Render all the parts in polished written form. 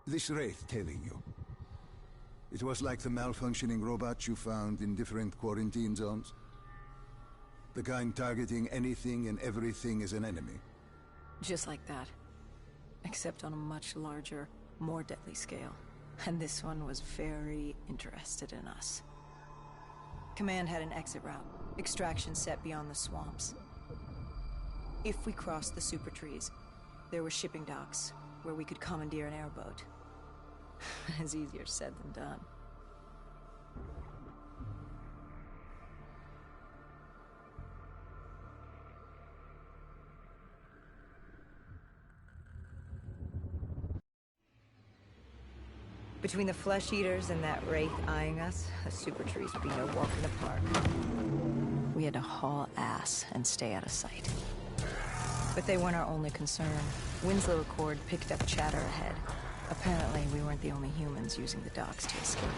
This Wraith telling you. It was like the malfunctioning robots you found in different quarantine zones. The kind targeting anything and everything as an enemy. Just like that. Except on a much larger, more deadly scale. And this one was very interested in us. Command had an exit route. Extraction set beyond the swamps. If we crossed the super trees, there were shipping docks where we could commandeer an airboat. It's easier said than done. Between the flesh eaters and that wraith eyeing us, the super trees would be no walk in the park. We had to haul ass and stay out of sight. But they weren't our only concern. Winslow Accord picked up chatter ahead. Apparently, we weren't the only humans using the docks to escape.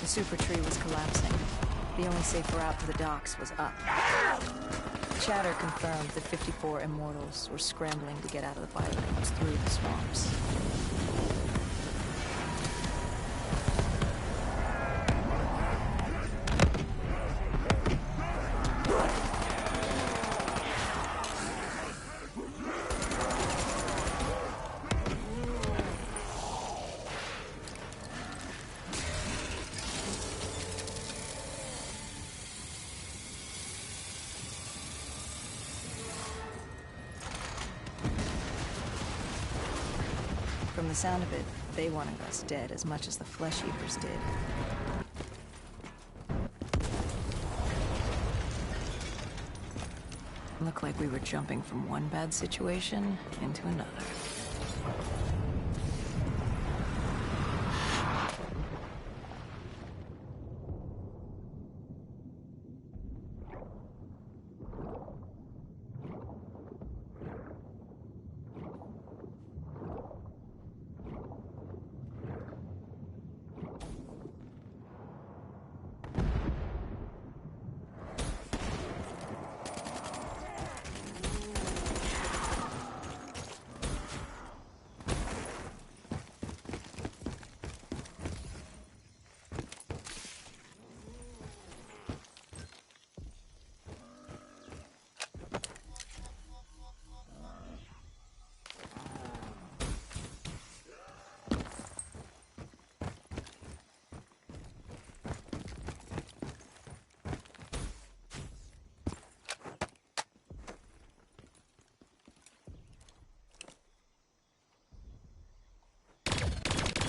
The super tree was collapsing. The only safe route to the docks was up. Chatter confirmed that 54 immortals were scrambling to get out of the biomes through the swamps. From the sound of it, they wanted us dead as much as the flesh eaters did. Looked like we were jumping from one bad situation into another.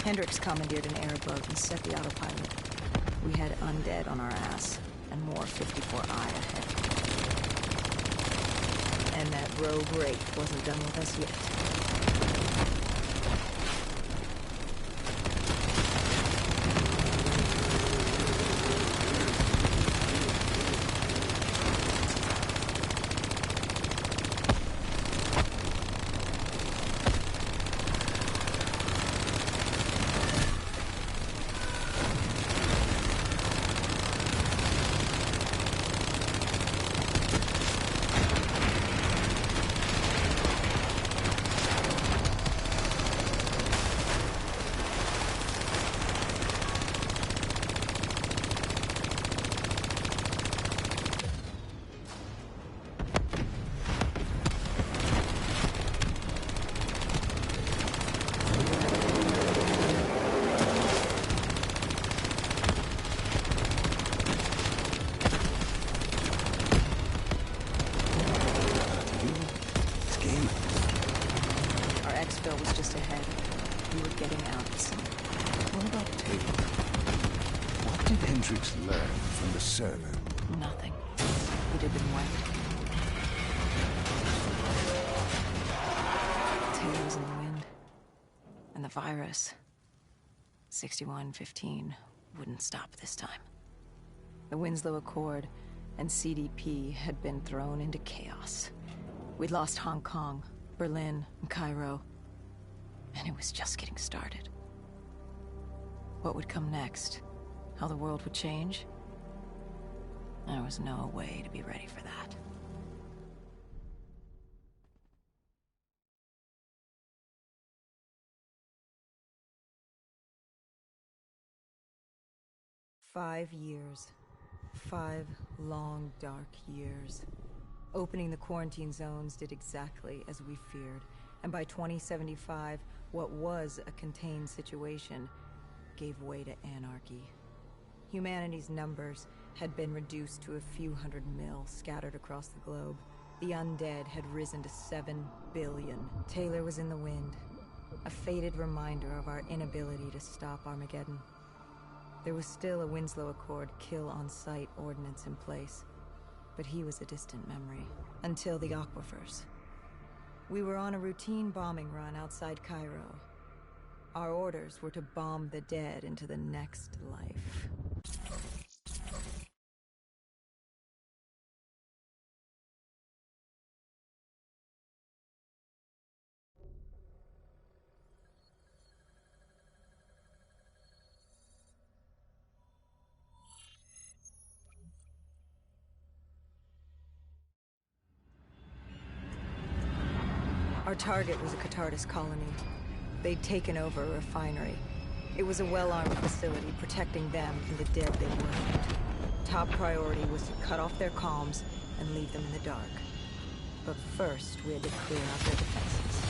Hendricks commandeered an airboat and set the autopilot. We had undead on our ass, and more 54I ahead. And that rogue wraith wasn't done with us yet. Matrix learn from the server? Nothing. It had been wiped. Taylor was in the wind. And the virus, 6115, wouldn't stop this time. The Winslow Accord and CDP had been thrown into chaos. We'd lost Hong Kong, Berlin, and Cairo. And it was just getting started. What would come next? How the world would change? There was no way to be ready for that. "5 years. 5 long, dark years. Opening the quarantine zones did exactly as we feared, and by 2075, what was a contained situation gave way to anarchy. Humanity's numbers had been reduced to a few hundred mil scattered across the globe. The undead had risen to 7 billion. Taylor was in the wind, a faded reminder of our inability to stop Armageddon. There was still a Winslow Accord kill-on-sight ordinance in place, but he was a distant memory, until the aquifers. We were on a routine bombing run outside Cairo. Our orders were to bomb the dead into the next life. Our target was a Cathartis colony. They'd taken over a refinery. It was a well-armed facility protecting them from the dead they worshipped. Top priority was to cut off their comms and leave them in the dark. But first, we had to clear out their defenses.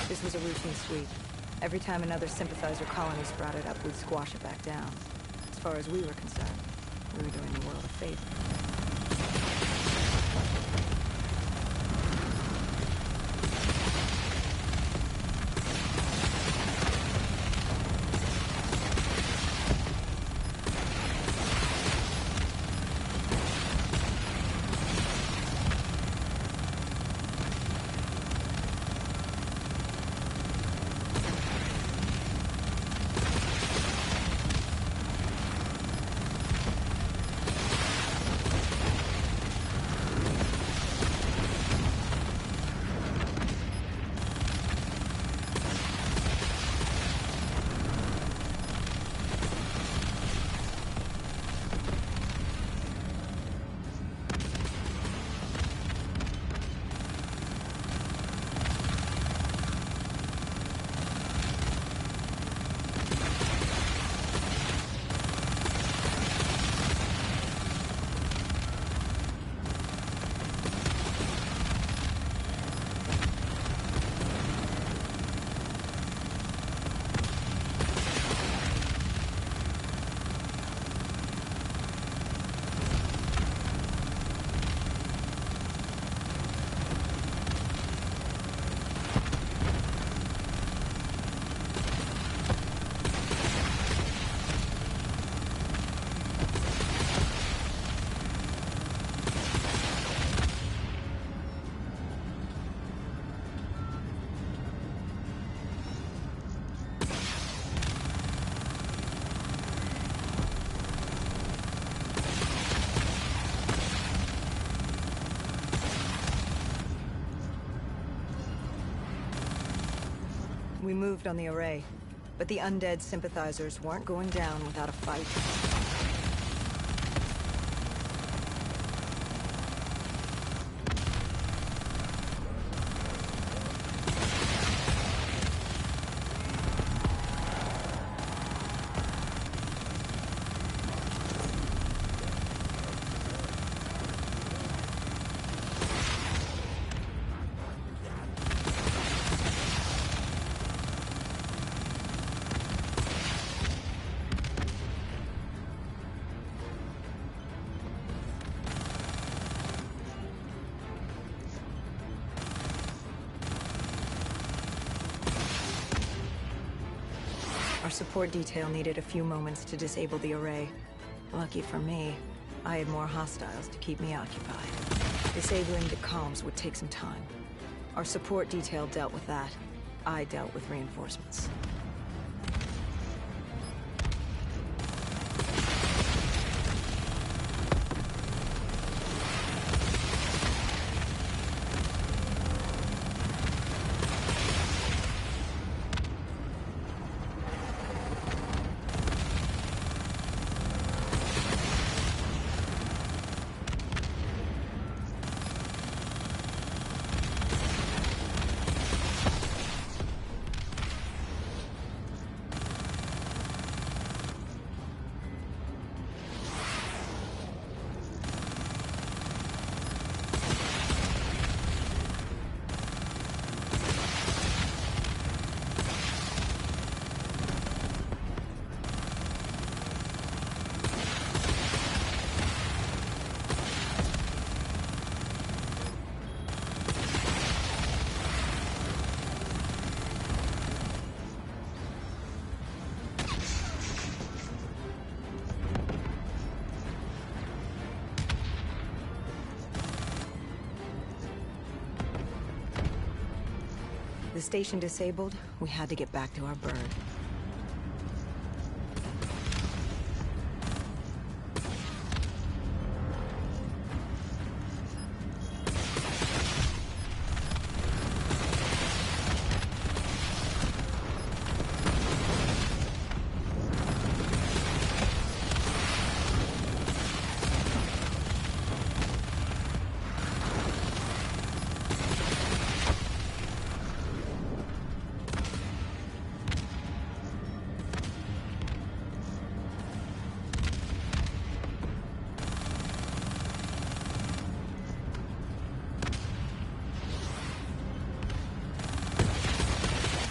This was a routine sweep. Every time another sympathizer colony sprouted up, we'd squash it back down. As far as we were concerned, we were doing the world a favor. We moved on the array, but the undead sympathizers weren't going down without a fight. Our support detail needed a few moments to disable the array. Lucky for me, I had more hostiles to keep me occupied. Disabling the comms would take some time. Our support detail dealt with that. I dealt with reinforcements. The station disabled, we had to get back to our bird.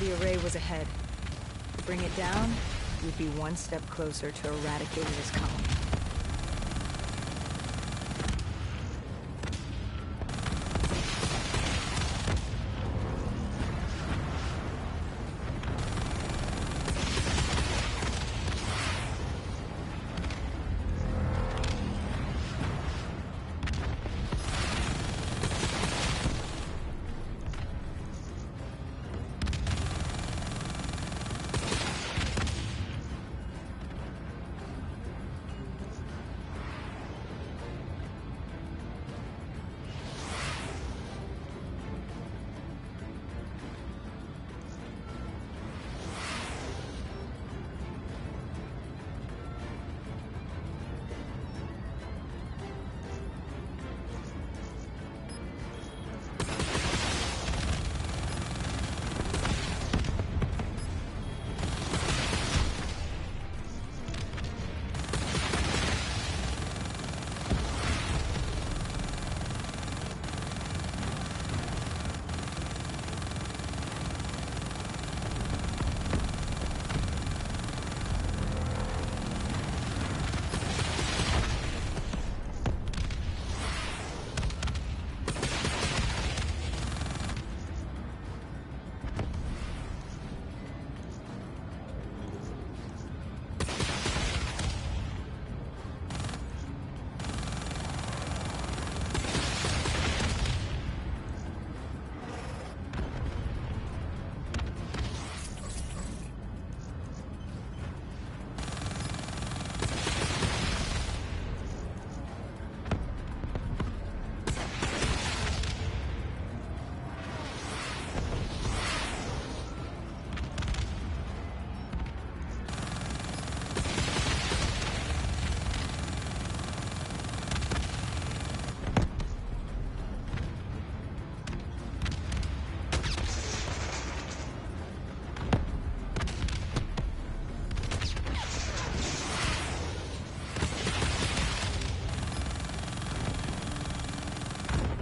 The array was ahead. Bring it down, we'd be one step closer to eradicating this colony.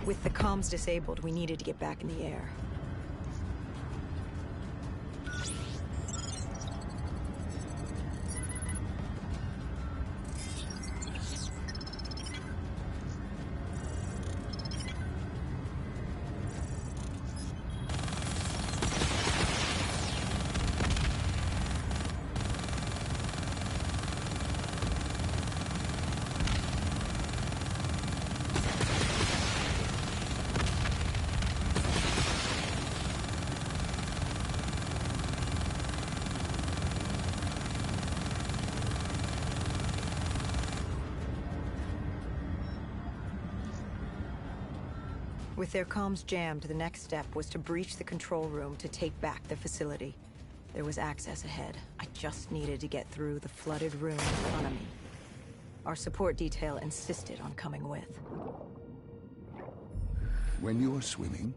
With the comms disabled, we needed to get back in the air. With their comms jammed, the next step was to breach the control room to take back the facility. There was access ahead. I just needed to get through the flooded room in front of me. Our support detail insisted on coming with. When you were swimming,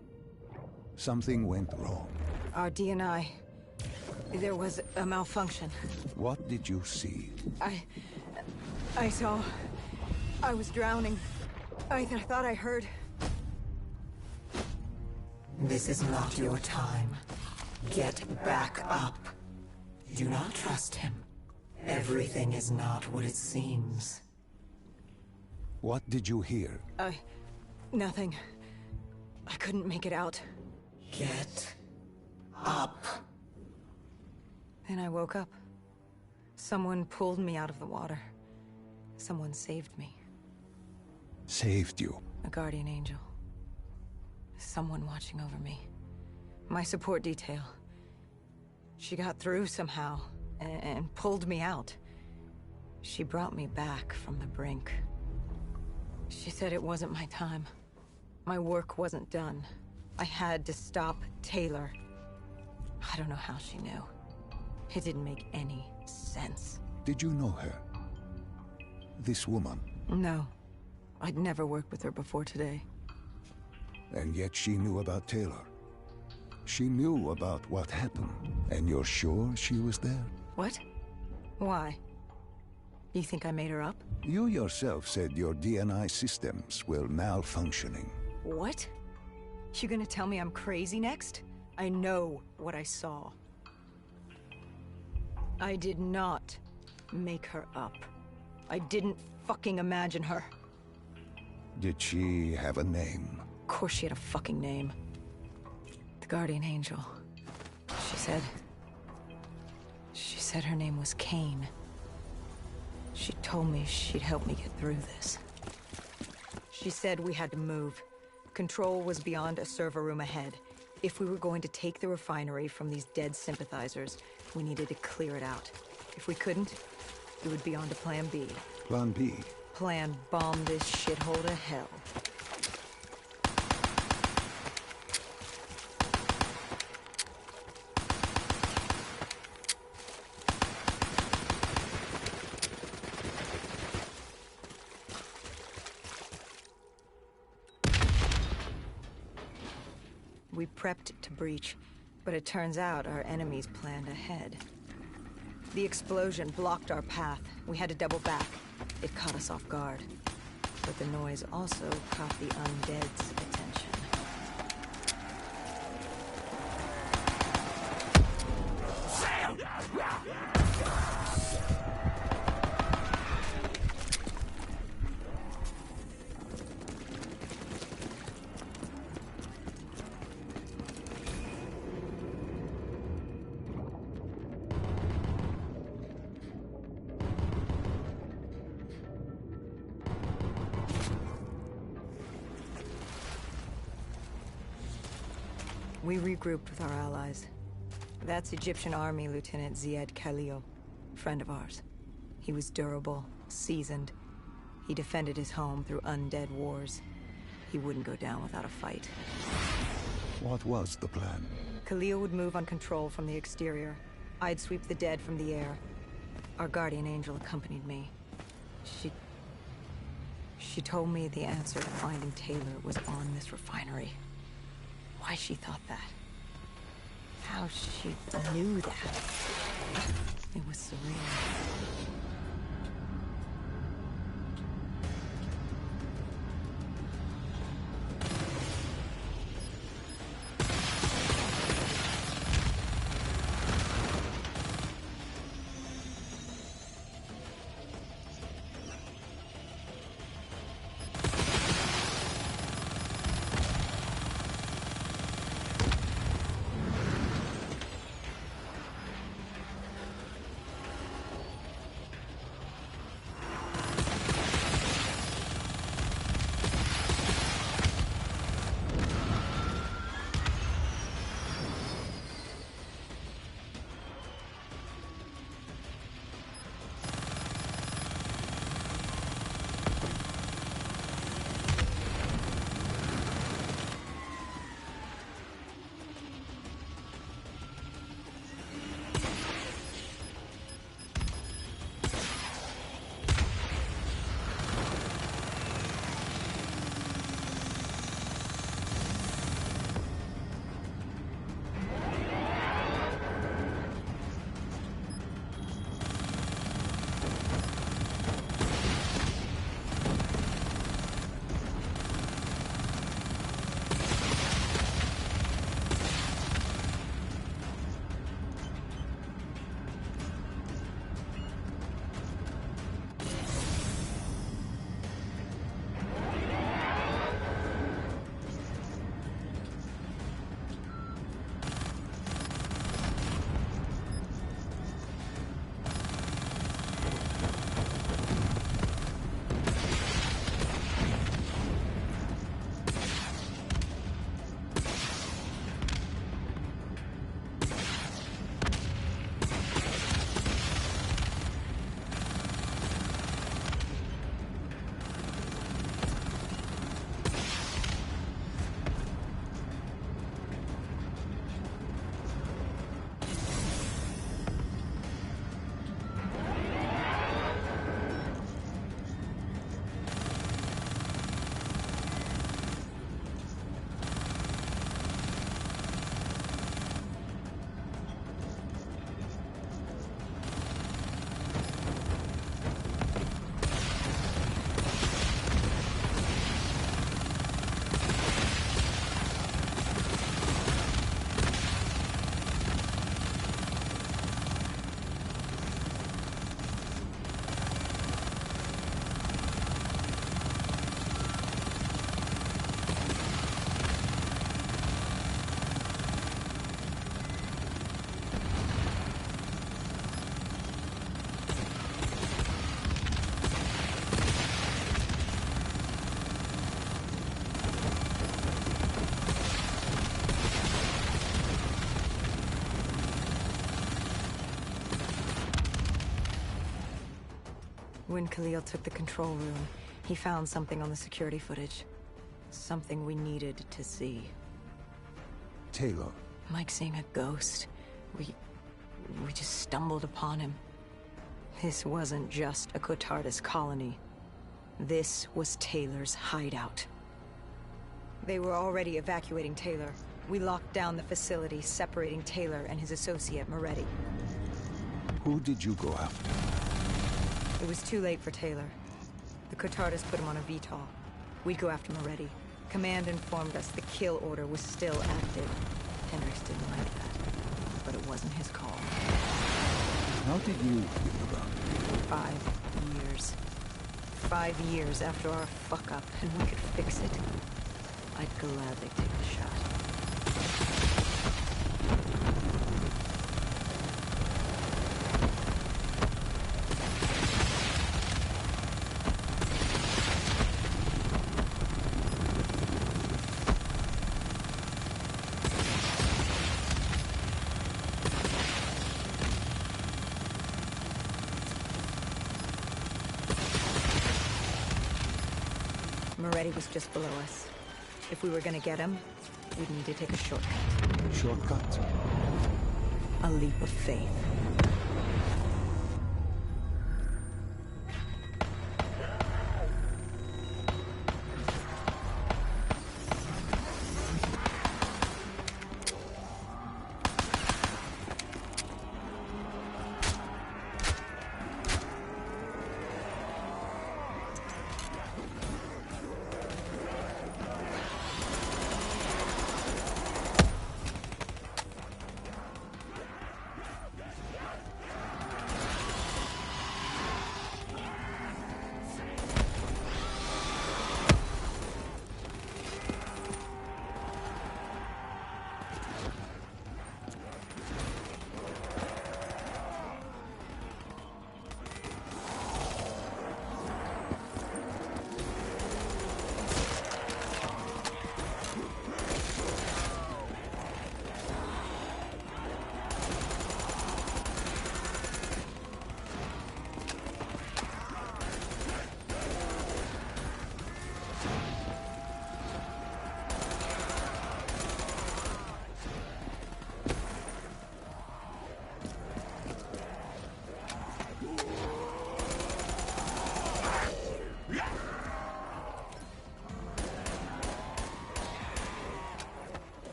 something went wrong. Our DNI... There was a malfunction. What did you see? I saw... I was drowning. I thought I heard... This is not your time. Get back up. Do not trust him. Everything is not what it seems. What did you hear? Nothing. I couldn't make it out. Get up. Then I woke up. Someone pulled me out of the water. Someone saved me. Saved you? A guardian angel. Someone watching over me. My support detail. She got through somehow, and pulled me out. She brought me back from the brink. She said it wasn't my time. My work wasn't done. I had to stop Taylor. I don't know how she knew. It didn't make any sense. Did you know her? This woman? No. I'd never worked with her before today. And yet she knew about Taylor. She knew about what happened. And you're sure she was there? What? Why? You think I made her up? You yourself said your DNI systems were malfunctioning. What? You gonna tell me I'm crazy next? I know what I saw. I did not make her up. I didn't fucking imagine her. Did she have a name? Of course she had a fucking name. The Guardian Angel. She said her name was Kane. She told me she'd help me get through this. She said we had to move. Control was beyond a server room ahead. If we were going to take the refinery from these dead sympathizers, we needed to clear it out. If we couldn't, it would be on to Plan B. Plan B? Plan bomb this shithole to hell. We prepped to breach, but it turns out our enemies planned ahead. The explosion blocked our path. We had to double back. It caught us off guard. But the noise also caught the undead's attention. We regrouped with our allies. That's Egyptian Army Lieutenant Ziad Khalil, friend of ours. He was durable, seasoned. He defended his home through undead wars. He wouldn't go down without a fight. What was the plan? Khalil would move on control from the exterior. I'd sweep the dead from the air. Our guardian angel accompanied me. She told me the answer to finding Taylor was on this refinery. Why she thought that. How she knew that. It was surreal. When Khalil took the control room, he found something on the security footage. Something we needed to see. Taylor. Like seeing a ghost. We just stumbled upon him. This wasn't just a Cotardis colony. This was Taylor's hideout. They were already evacuating Taylor. We locked down the facility, separating Taylor and his associate, Moretti. Who did you go after? It was too late for Taylor. The Cotardis put him on a VTOL. We'd go after Moretti. Command informed us the kill order was still active. Hendricks didn't like that, but it wasn't his call. How did you hear about it? 5 years. 5 years after our fuck-up, and we could fix it. I'd gladly take the shot. Moretti was just below us. If we were gonna get him, we'd need to take a shortcut. Shortcut? A leap of faith.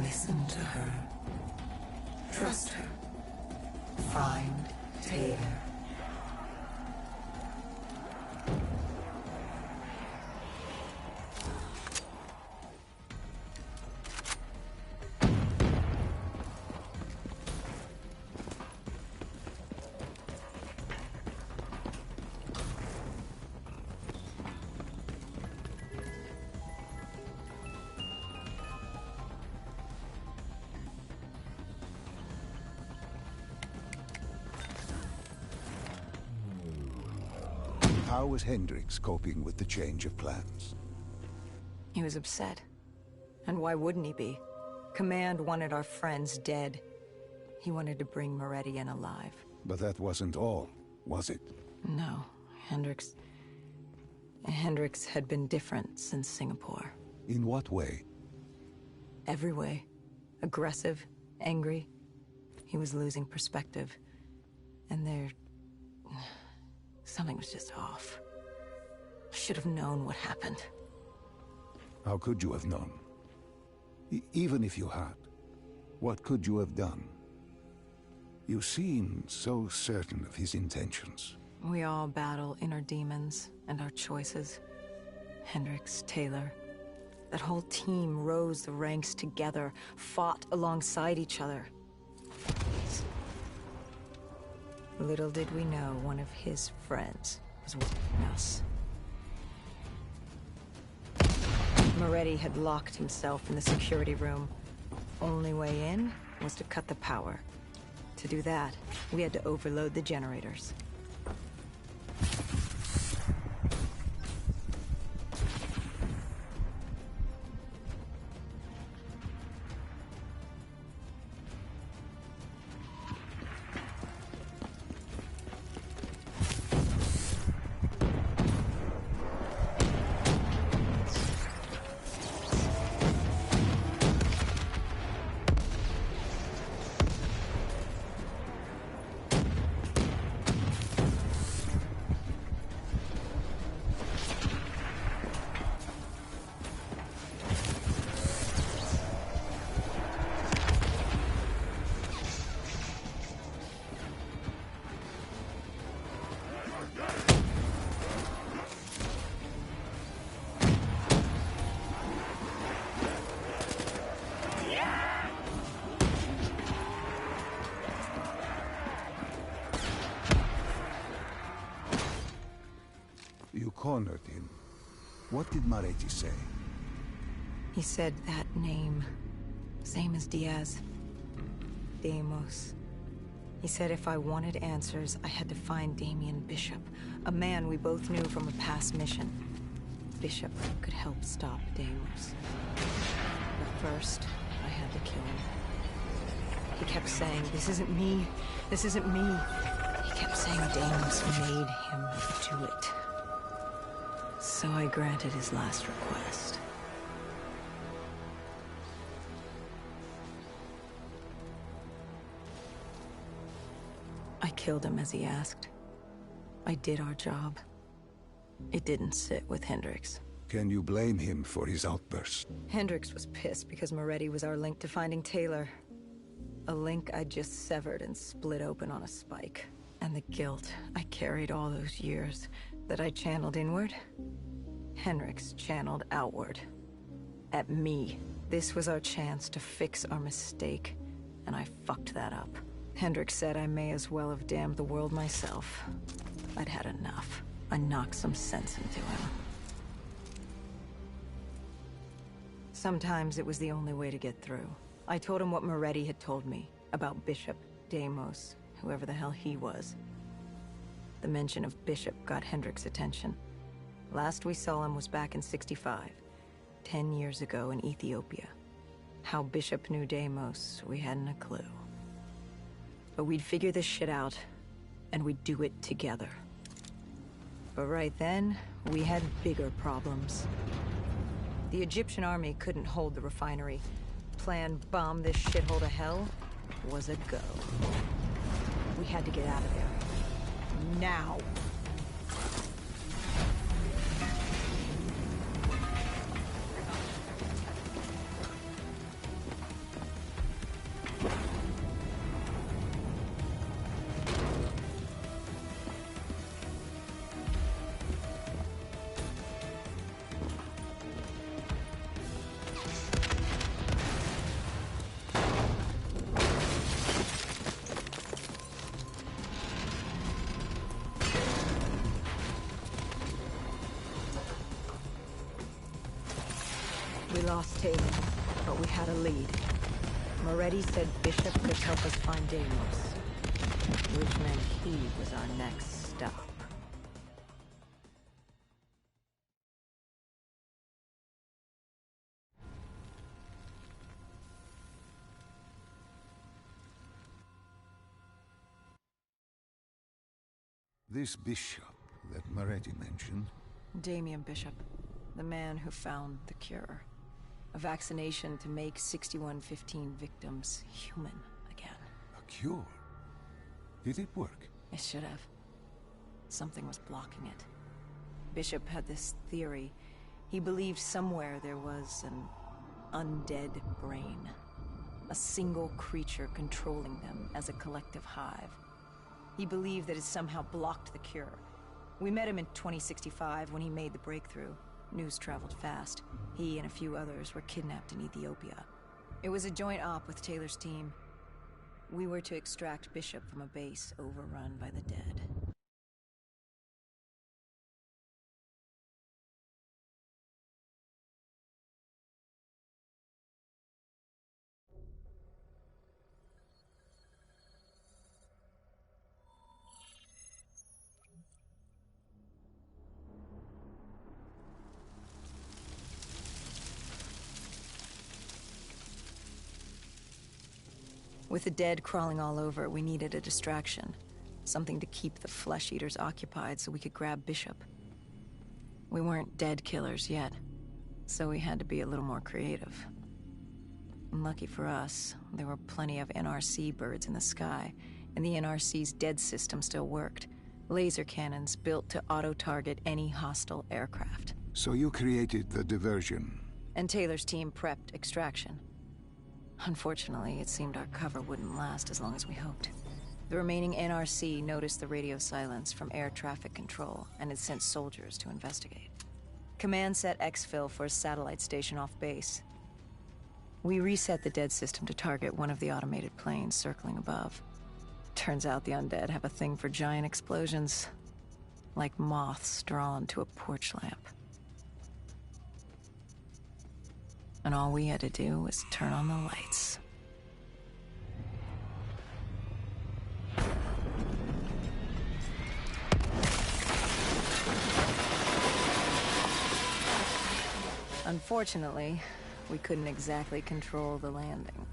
Listen to her. Trust her. Find Taylor. How was Hendricks coping with the change of plans? He was upset. And why wouldn't he be? Command wanted our friends dead. He wanted to bring Moretti in alive. But that wasn't all, was it? No, Hendricks had been different since Singapore. In what way? Every way. Aggressive, angry. He was losing perspective. And something was just off. I should have known what happened. How could you have known? Even if you had, what could you have done? You seem so certain of his intentions. We all battle inner demons and our choices. Hendricks, Taylor. That whole team rose the ranks together, fought alongside each other. Little did we know one of his friends was watching us. Moretti had locked himself in the security room. Only way in was to cut the power. To do that, we had to overload the generators. You cornered him. What did Moretti say? He said that name. Same as Diaz. Deimos. He said if I wanted answers, I had to find Damien Bishop, a man we both knew from a past mission. Bishop could help stop Deimos. But first, I had to kill him. He kept saying, "This isn't me. This isn't me." He kept saying Deimos made him do it. So I granted his last request. I killed him as he asked. I did our job. It didn't sit with Hendricks. Can you blame him for his outburst? Hendricks was pissed because Moretti was our link to finding Taylor. A link I just severed and split open on a spike. And the guilt I carried all those years that I channeled inward, Hendricks channeled outward. At me. This was our chance to fix our mistake, and I fucked that up. Hendricks said I may as well have damned the world myself. I'd had enough. I knocked some sense into him. Sometimes it was the only way to get through. I told him what Moretti had told me about Bishop, Deimos, whoever the hell he was. The mention of Bishop got Hendricks' attention. Last we saw him was back in '65, 10 years ago in Ethiopia. How Bishop knew Deimos, we hadn't a clue. But we'd figure this shit out, and we'd do it together. But right then, we had bigger problems. The Egyptian army couldn't hold the refinery. Plan bomb this shithole to hell was a go. We had to get out of there. Now! We lost Taylor, but we had a lead. Moretti said Bishop could help us find Deimos, which meant he was our next stop. This bishop that Moretti mentioned... Damien Bishop, the man who found the cure. A vaccination to make 6115 victims human again. A cure? Did it work? It should have. Something was blocking it. Bishop had this theory. He believed somewhere there was an undead brain. A single creature controlling them as a collective hive. He believed that it somehow blocked the cure. We met him in 2065 when he made the breakthrough. News traveled fast. He and a few others were kidnapped in Ethiopia. It was a joint op with Taylor's team. We were to extract Bishop from a base overrun by the dead. With the dead crawling all over, we needed a distraction. Something to keep the flesh eaters occupied so we could grab Bishop. We weren't dead killers yet, so we had to be a little more creative. And lucky for us, there were plenty of NRC birds in the sky, and the NRC's dead system still worked. Laser cannons built to auto-target any hostile aircraft. So you created the diversion. And Taylor's team prepped extraction. Unfortunately, it seemed our cover wouldn't last as long as we hoped. The remaining NRC noticed the radio silence from air traffic control and had sent soldiers to investigate. Command set exfil for a satellite station off base. We reset the dead system to target one of the automated planes circling above. Turns out the undead have a thing for giant explosions, like moths drawn to a porch lamp. And all we had to do was turn on the lights. Unfortunately, we couldn't exactly control the landing.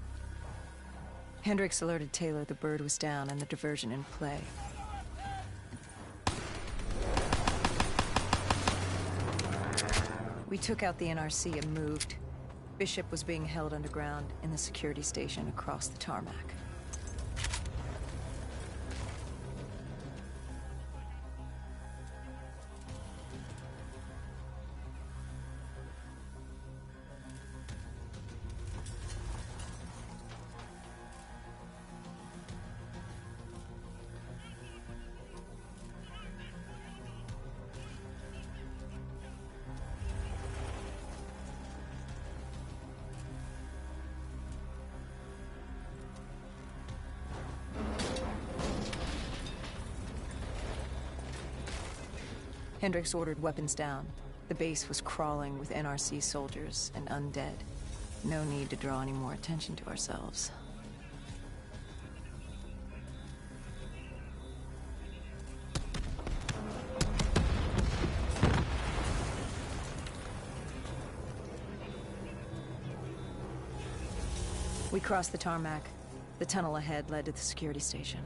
Hendricks alerted Taylor the bird was down and the diversion in play. We took out the NRC and moved. Bishop was being held underground in the security station across the tarmac. Hendricks ordered weapons down. The base was crawling with NRC soldiers and undead. No need to draw any more attention to ourselves. We crossed the tarmac. The tunnel ahead led to the security station.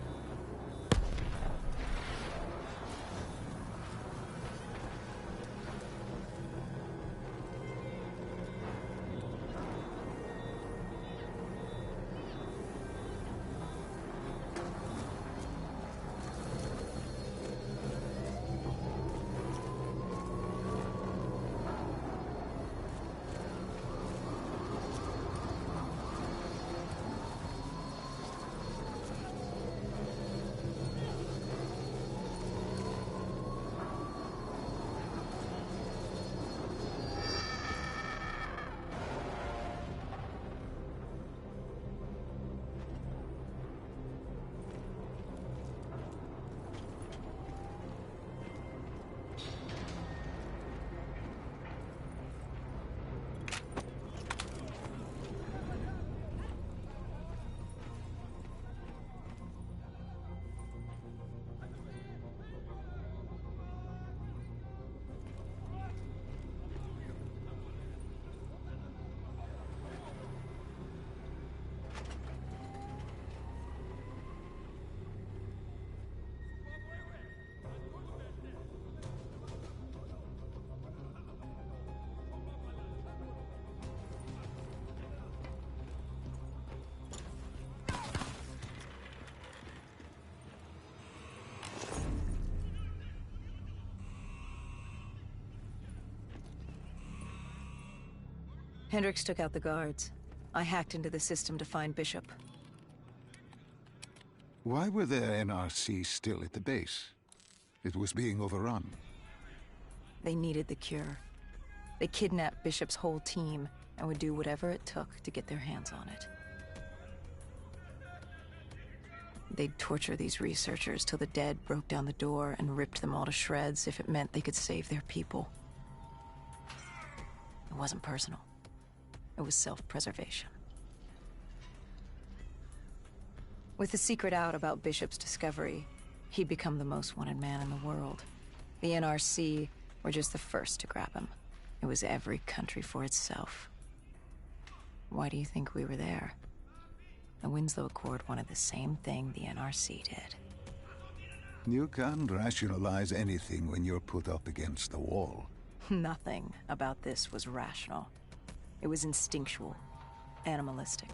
Hendricks took out the guards. I hacked into the system to find Bishop. Why were the NRC still at the base? It was being overrun. They needed the cure. They kidnapped Bishop's whole team and would do whatever it took to get their hands on it. They'd torture these researchers till the dead broke down the door and ripped them all to shreds if it meant they could save their people. It wasn't personal. It was self-preservation. With the secret out about Bishop's discovery, he'd become the most wanted man in the world. The NRC were just the first to grab him. It was every country for itself. Why do you think we were there? The Winslow Accord wanted the same thing the NRC did. You can't rationalize anything when you're put up against the wall. Nothing about this was rational. It was instinctual, animalistic,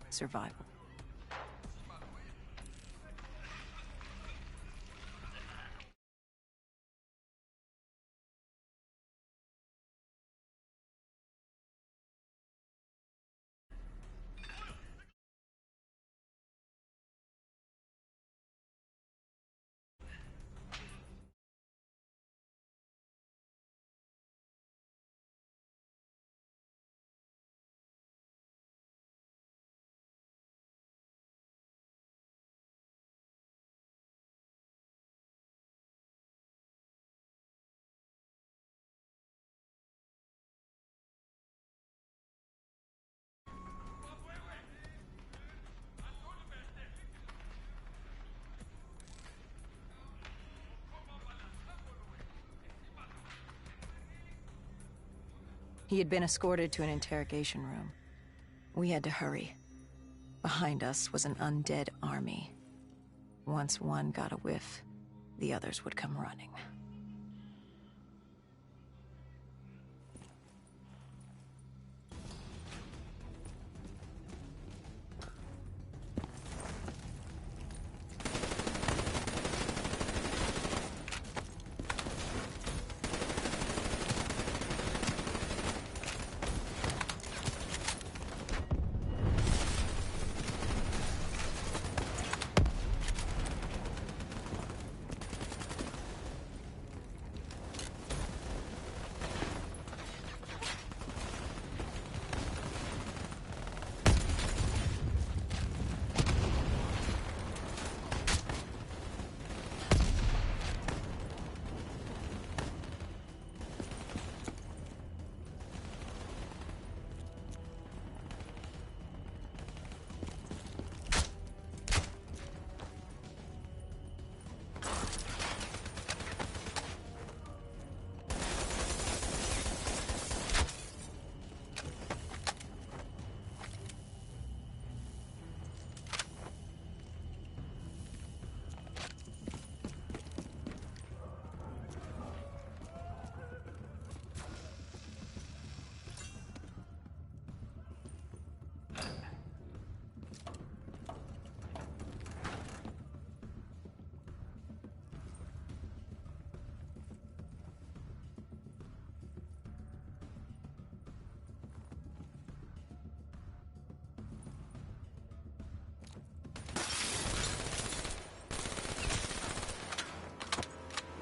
survival. He had been escorted to an interrogation room. We had to hurry. Behind us was an undead army. Once one got a whiff, the others would come running.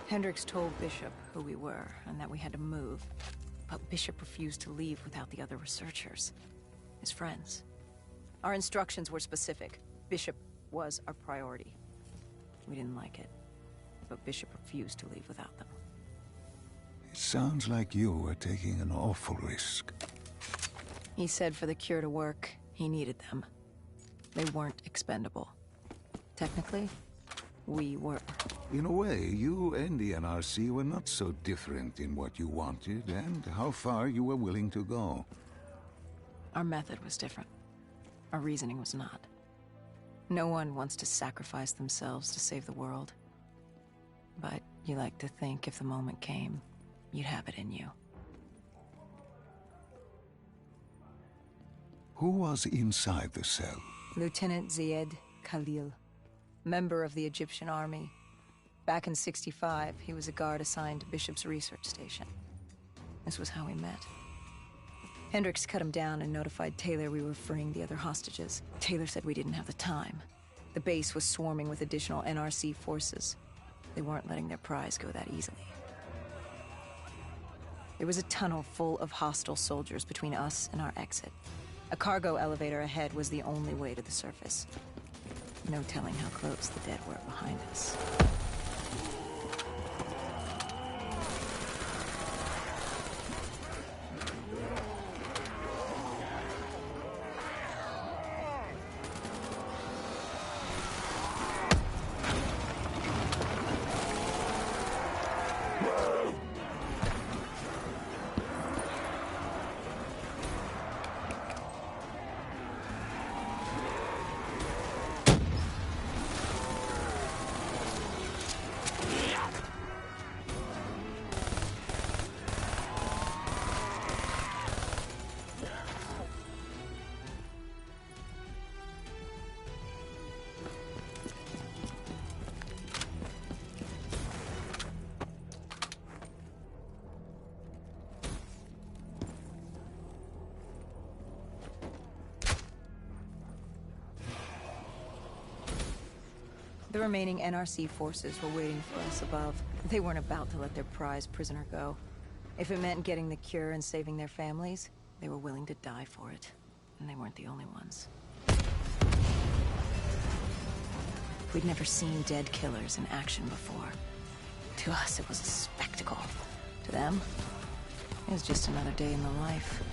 Hendricks told Bishop who we were and that we had to move, but Bishop refused to leave without the other researchers, his friends. Our instructions were specific. Bishop was our priority. We didn't like it, but Bishop refused to leave without them. It sounds like you were taking an awful risk. He said for the cure to work, he needed them. They weren't expendable. Technically, we were. In a way, you and the NRC were not so different in what you wanted and how far you were willing to go. Our method was different. Our reasoning was not. No one wants to sacrifice themselves to save the world. But you like to think if the moment came, you'd have it in you. Who was inside the cell? Lieutenant Ziyed Khalil, member of the Egyptian army. Back in '65, he was a guard assigned to Bishop's research station. This was how we met. Hendricks cut him down and notified Taylor we were freeing the other hostages. Taylor said we didn't have the time. The base was swarming with additional NRC forces. They weren't letting their prize go that easily. There was a tunnel full of hostile soldiers between us and our exit. A cargo elevator ahead was the only way to the surface. No telling how close the dead were behind us. The remaining NRC forces were waiting for us above. They weren't about to let their prize prisoner go. If it meant getting the cure and saving their families, they were willing to die for it. And they weren't the only ones. We'd never seen dead killers in action before. To us, it was a spectacle. To them, it was just another day in the life.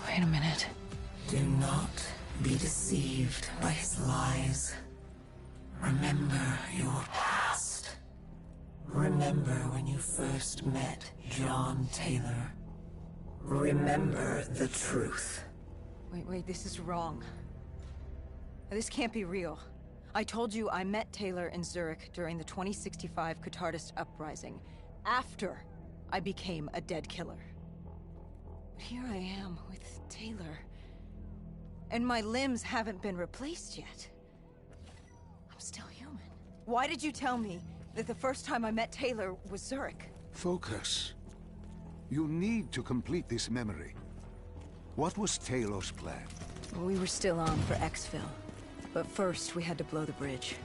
Wait a minute. Do not be deceived by his lies. Remember your past. Remember when you first met John Taylor. Remember the truth. Wait, this is wrong. This can't be real. I told you I met Taylor in Zurich during the 2065 Catardist Uprising, after I became a dead killer. But here I am with Taylor, and my limbs haven't been replaced yet. I'm still human. Why did you tell me that the first time I met Taylor was Zurich? Focus. You need to complete this memory. What was Taylor's plan? We were still on for exfil, but first we had to blow the bridge.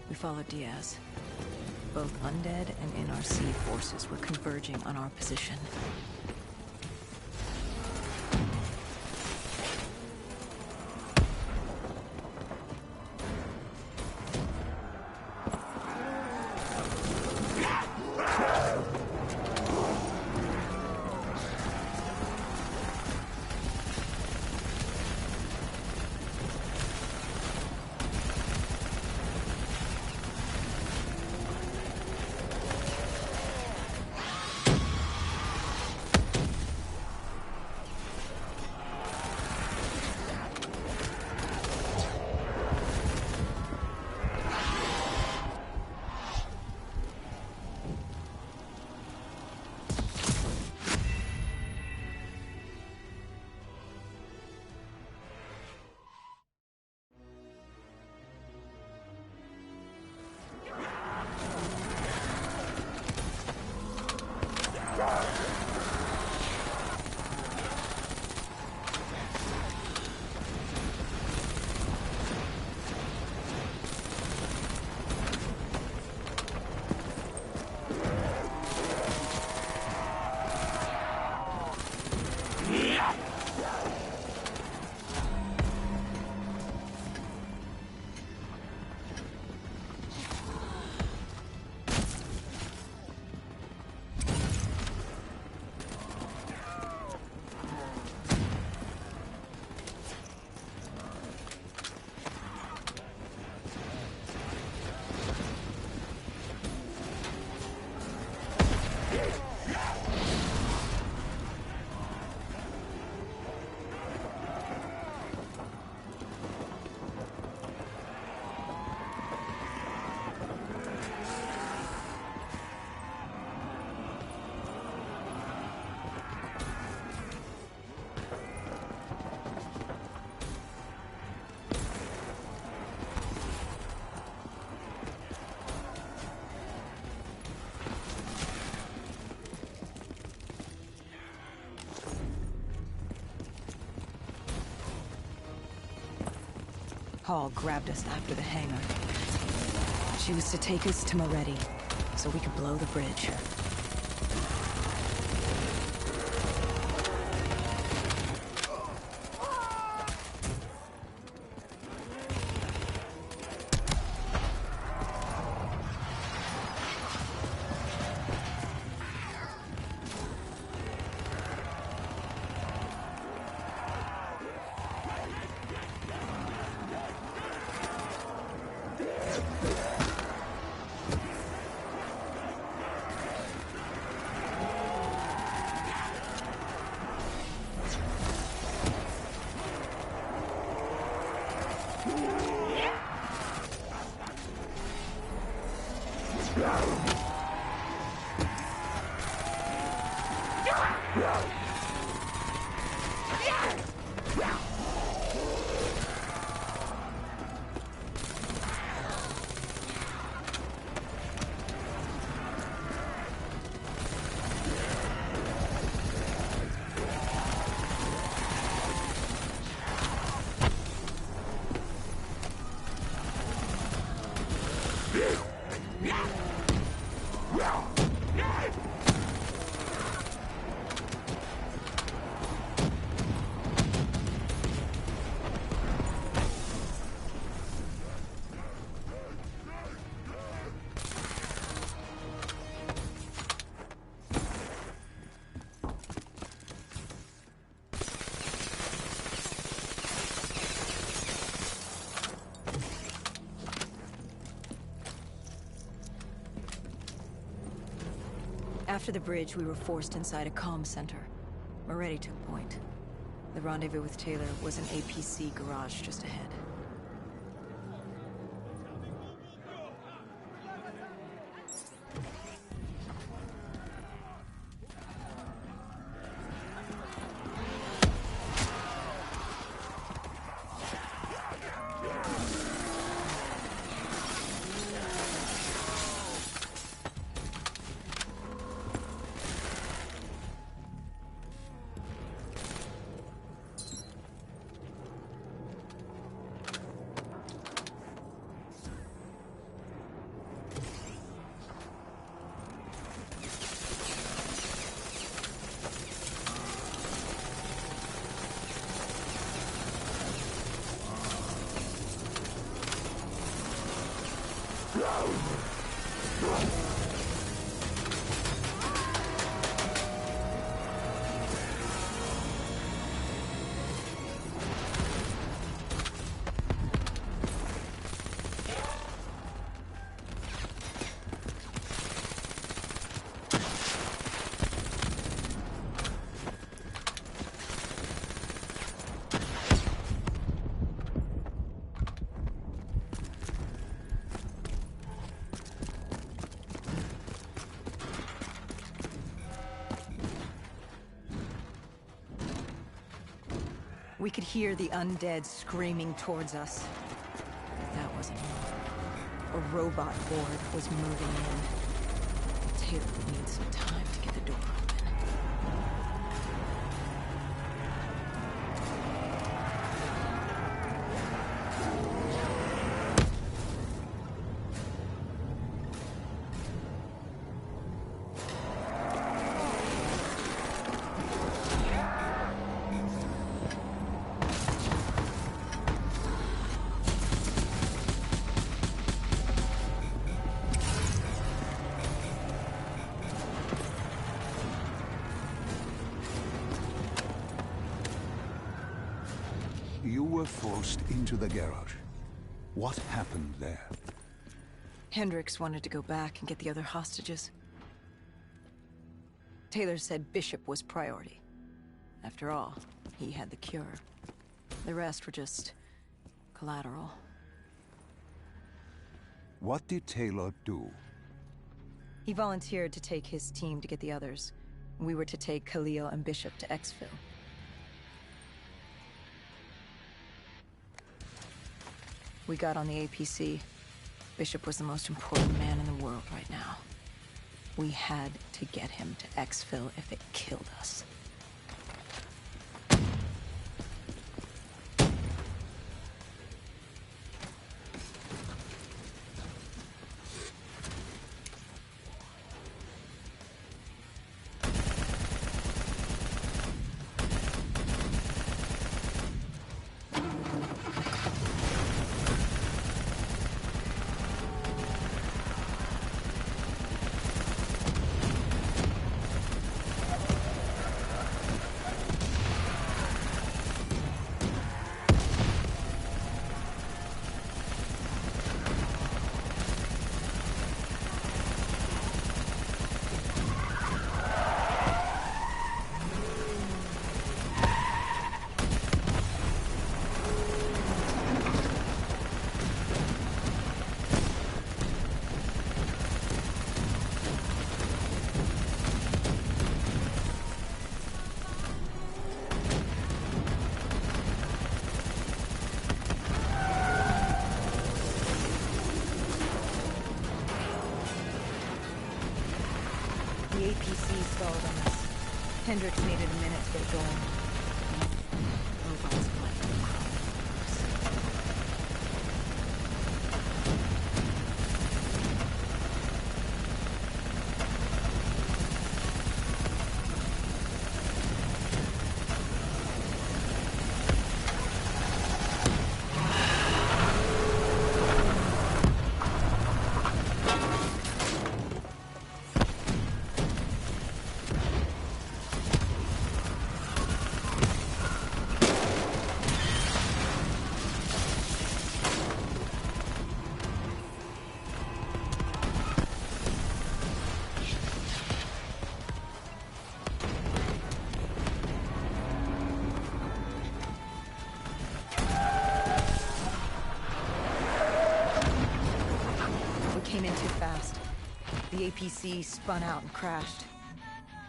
We followed Diaz. Both undead and NRC forces were converging on our position. Hall grabbed us after the hangar. She was to take us to Moretti, so we could blow the bridge. After the bridge, we were forced inside a comm center. Moretti took point. The rendezvous with Taylor was an APC garage just ahead. We could hear the undead screaming towards us. But that wasn't all. A robot board was moving in. Taylor would need some time to get the door open. You were forced into the garage. What happened there? Hendricks wanted to go back and get the other hostages. Taylor said Bishop was priority. After all, he had the cure. The rest were just collateral. What did Taylor do? He volunteered to take his team to get the others. We were to take Khalil and Bishop to exfil. We got on the APC. Bishop was the most important man in the world right now. We had to get him to exfil if it killed us. The APC stalled on us. Hendricks needed a minute to get it going. Robots like The APC spun out and crashed.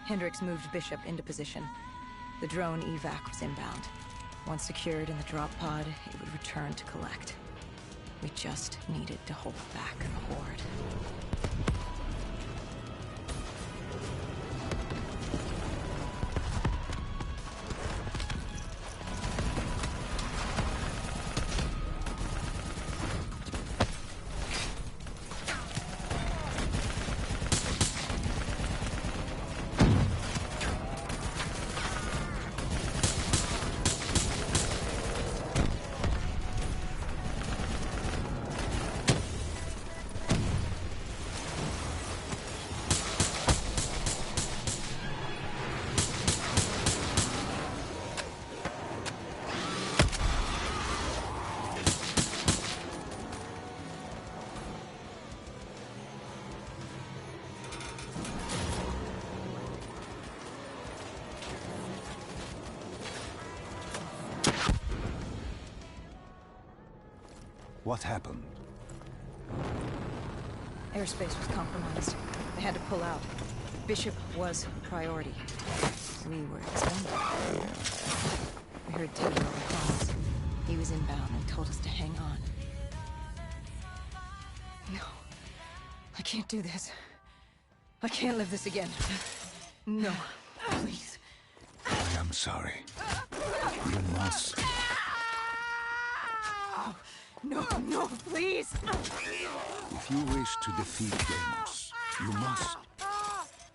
Hendricks moved Bishop into position. The drone evac was inbound. Once secured in the drop pod, it would return to collect. We just needed to hold back the horde. What happened? Airspace was compromised. They had to pull out. Bishop was priority. We were expendable. We heard Teddy over comms. He was inbound and told us to hang on. No. I can't do this. I can't live this again. No. Please. I am sorry. You must. No, no, please! If you wish to defeat Deimos, you must.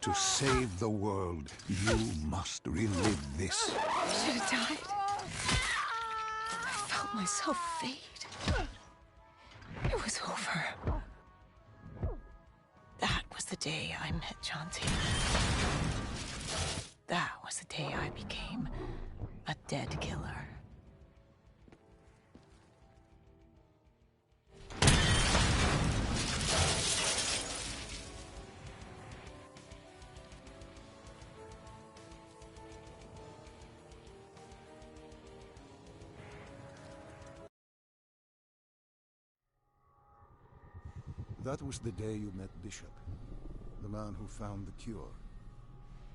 To save the world, you must relive this. I should have died. I felt myself fade. It was over. That was the day I met Jonty. That was the day I became a dead killer. That was the day you met Bishop, the man who found the cure,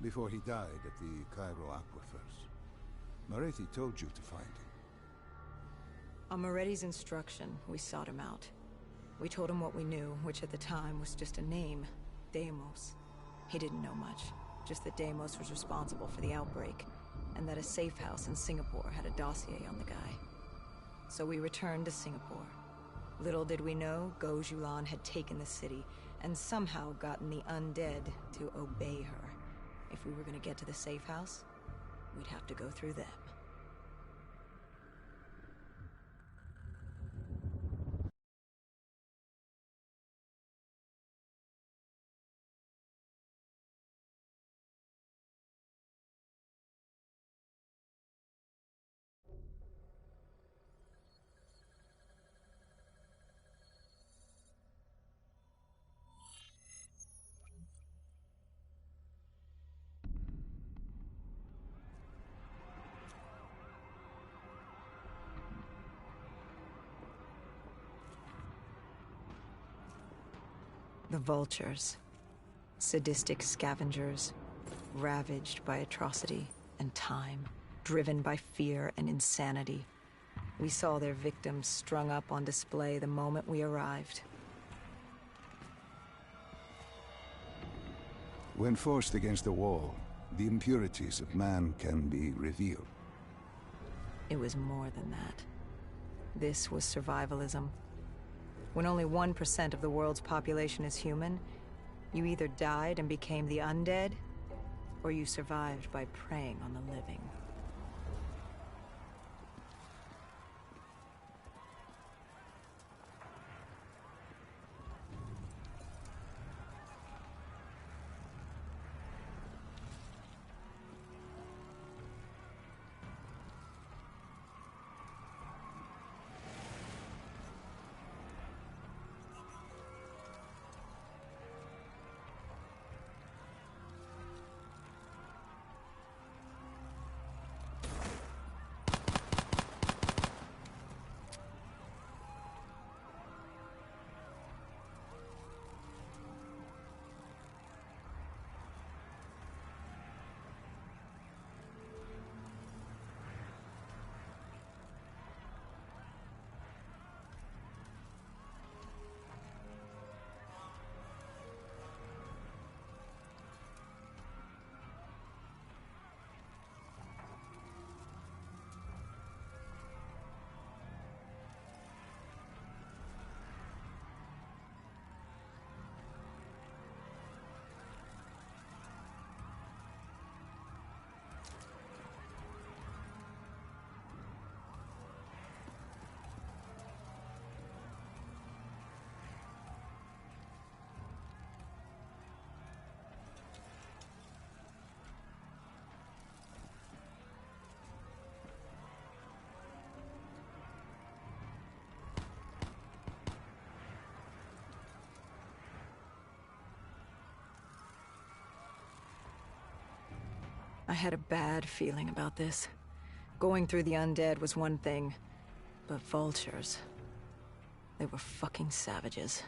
before he died at the Cairo aquifers. Moretti told you to find him. On Moretti's instruction, we sought him out. We told him what we knew, which at the time was just a name, Deimos. He didn't know much, just that Deimos was responsible for the outbreak, and that a safe house in Singapore had a dossier on the guy. So we returned to Singapore. Little did we know, Gojulan had taken the city, and somehow gotten the undead to obey her. If we were gonna get to the safe house, we'd have to go through them. The vultures. Sadistic scavengers, ravaged by atrocity and time, driven by fear and insanity. We saw their victims strung up on display the moment we arrived. When forced against a wall, the impurities of man can be revealed. It was more than that. This was survivalism. When only 1% of the world's population is human, you either died and became the undead, or you survived by preying on the living. I had a bad feeling about this. Going through the undead was one thing, but vultures... they were fucking savages.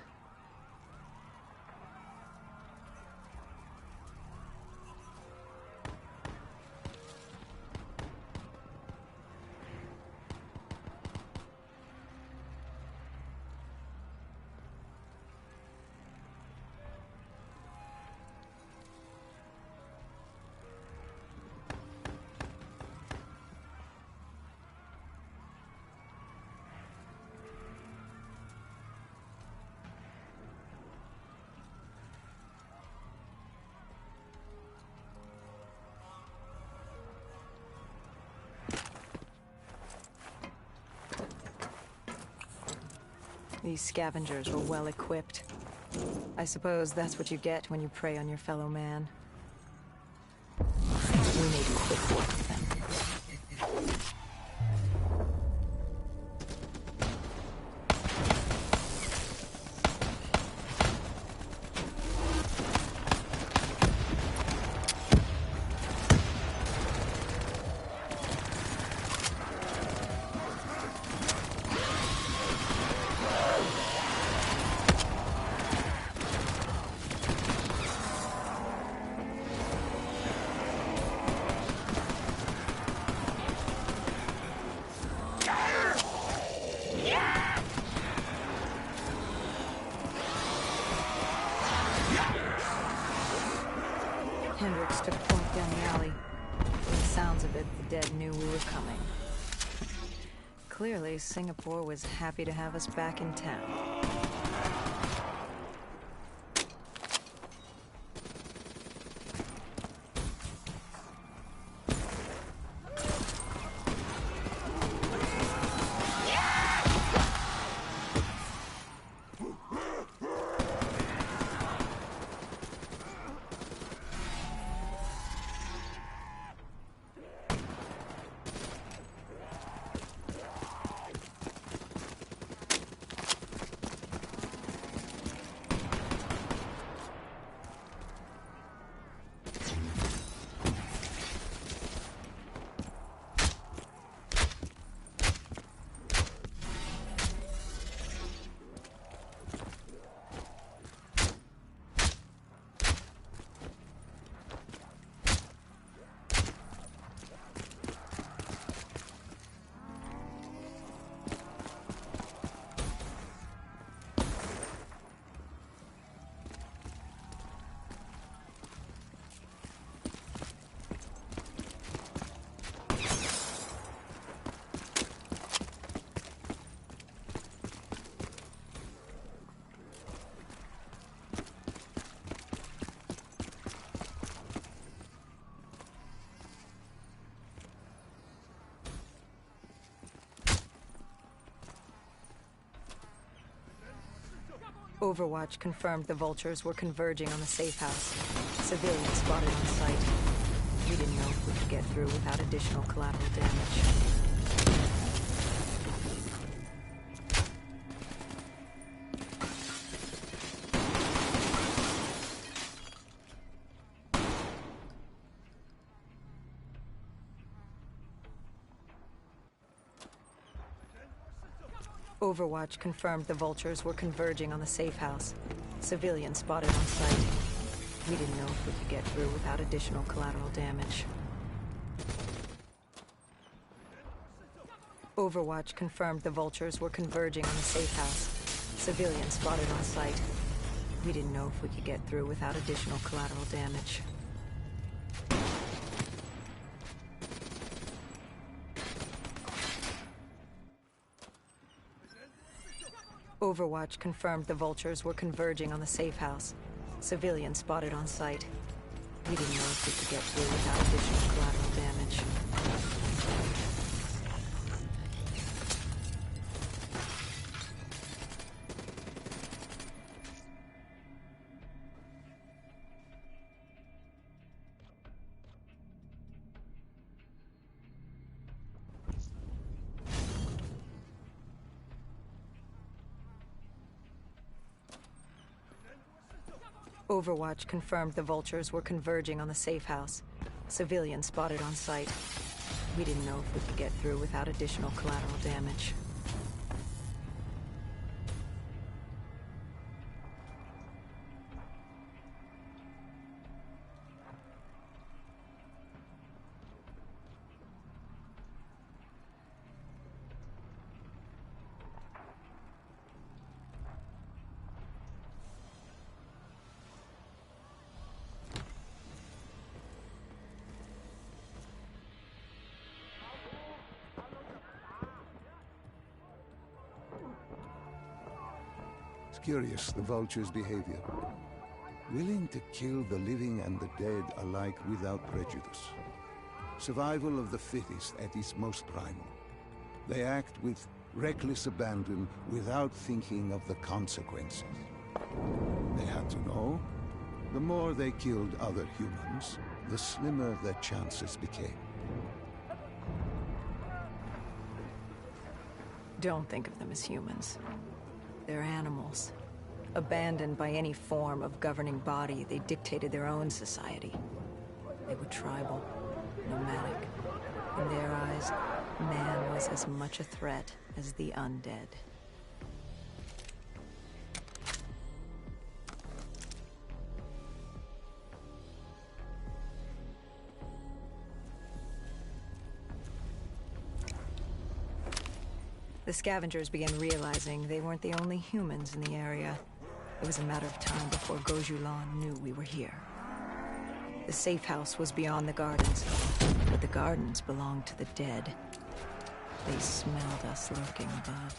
These scavengers were well equipped. I suppose that's what you get when you prey on your fellow man. We need quick work with them. Hendricks took point down the alley. From the sounds of it, the dead knew we were coming. Clearly, Singapore was happy to have us back in town. Overwatch confirmed the vultures were converging on the safe house. Civilians spotted on site. We didn't know if we could get through without additional collateral damage. Overwatch confirmed the vultures were converging on the safe house. Civilians spotted on site. We didn't know if we could get through without additional collateral damage. Overwatch confirmed the vultures were converging on the safe house. Civilians spotted on site. We didn't know if we could get through without additional collateral damage. Overwatch confirmed the vultures were converging on the safe house. Civilians spotted on site. We didn't know if we could get through without additional collateral damage. Overwatch confirmed the vultures were converging on the safe house. Civilians spotted on site. We didn't know if we could get through without additional collateral damage. It's curious, the vulture's behavior. Willing to kill the living and the dead alike without prejudice. Survival of the fittest at its most primal. They act with reckless abandon without thinking of the consequences. They had to know. The more they killed other humans, the slimmer their chances became. Don't think of them as humans. They're animals. Abandoned by any form of governing body, they dictated their own society. They were tribal, nomadic. In their eyes, man was as much a threat as the undead. The scavengers began realizing they weren't the only humans in the area. It was a matter of time before Gojulan knew we were here. The safe house was beyond the gardens, but the gardens belonged to the dead. They smelled us lurking above.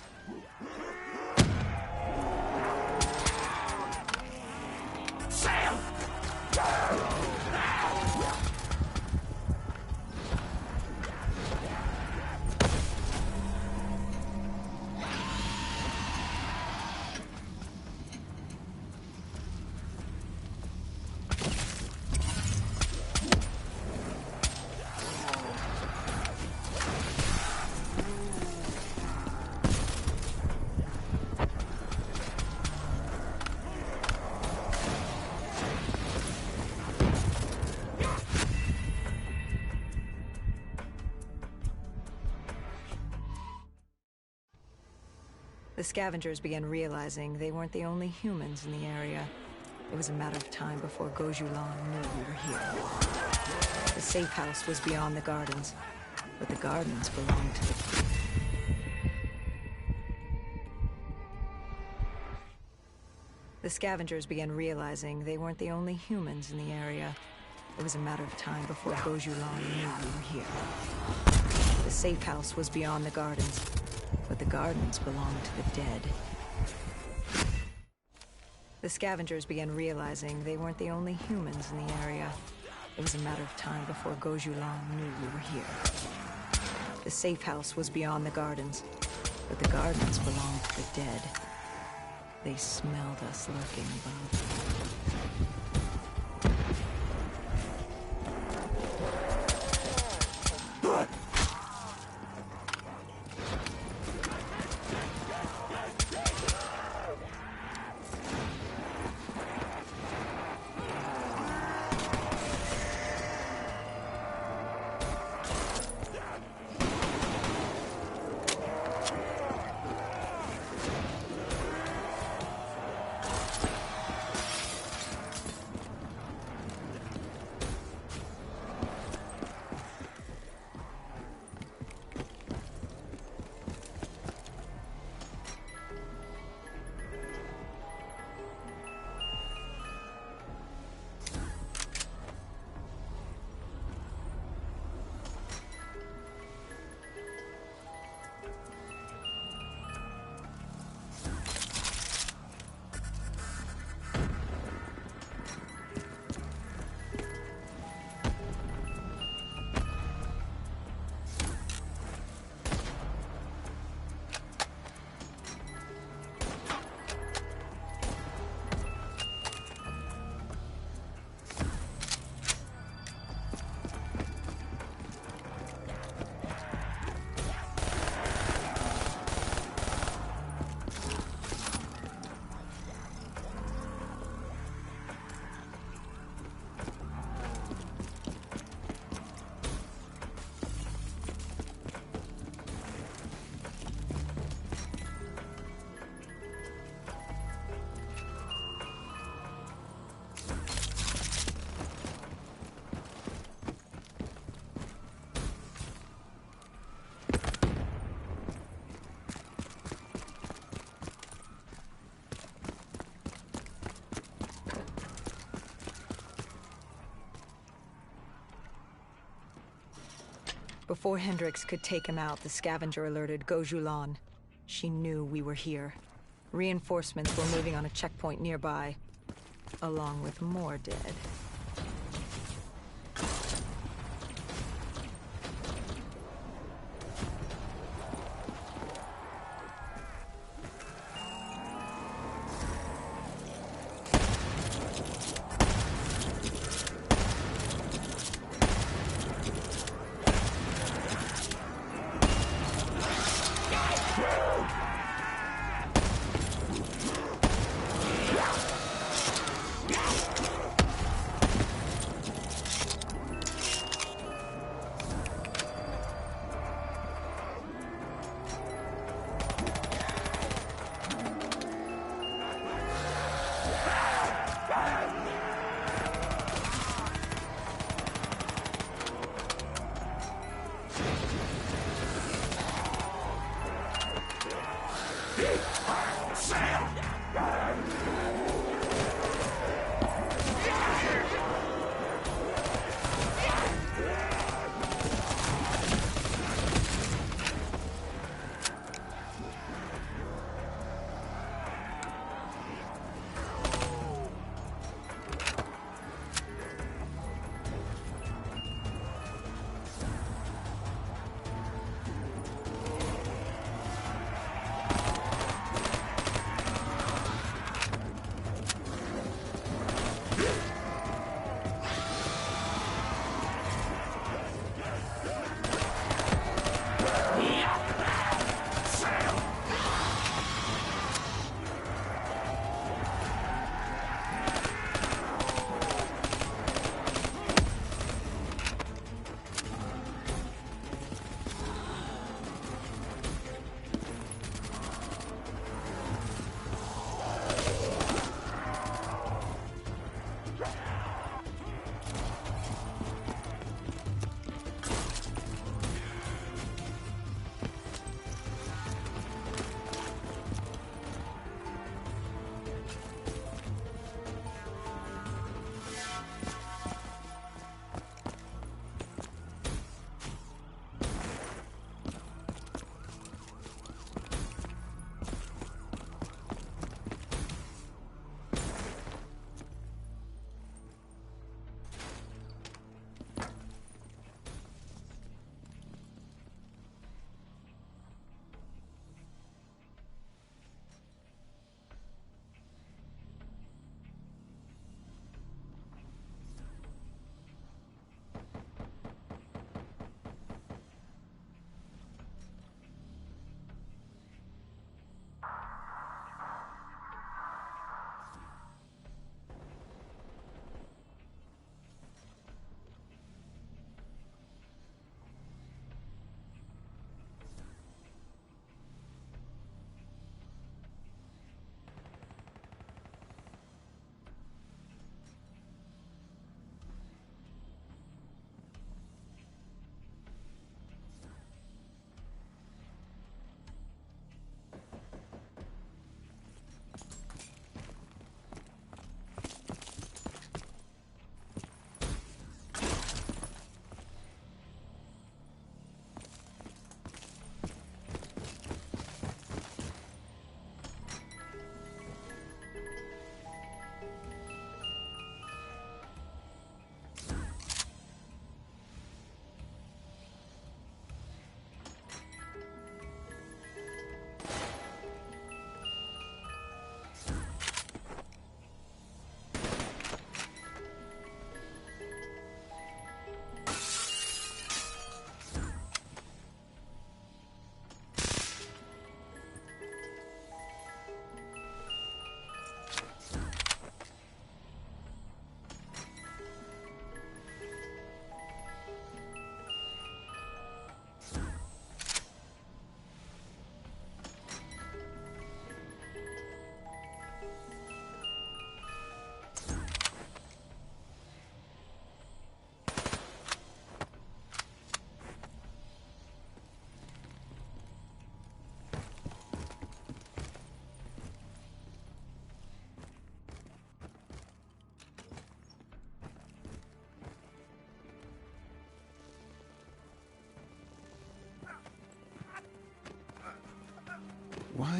The scavengers began realizing they weren't the only humans in the area. It was a matter of time before Gojulan knew we were here. The safe house was beyond the gardens, but the gardens belonged to the... The scavengers began realizing they weren't the only humans in the area. It was a matter of time before Gojulan knew we were here. The safe house was beyond the gardens, but the gardens belonged to the dead. The scavengers began realizing they weren't the only humans in the area. It was a matter of time before Gojulan knew we were here. The safe house was beyond the gardens, but the gardens belonged to the dead. They smelled us lurking above. Before Hendricks could take him out, the scavenger alerted Gojulan. She knew we were here. Reinforcements were moving on a checkpoint nearby, along with more dead.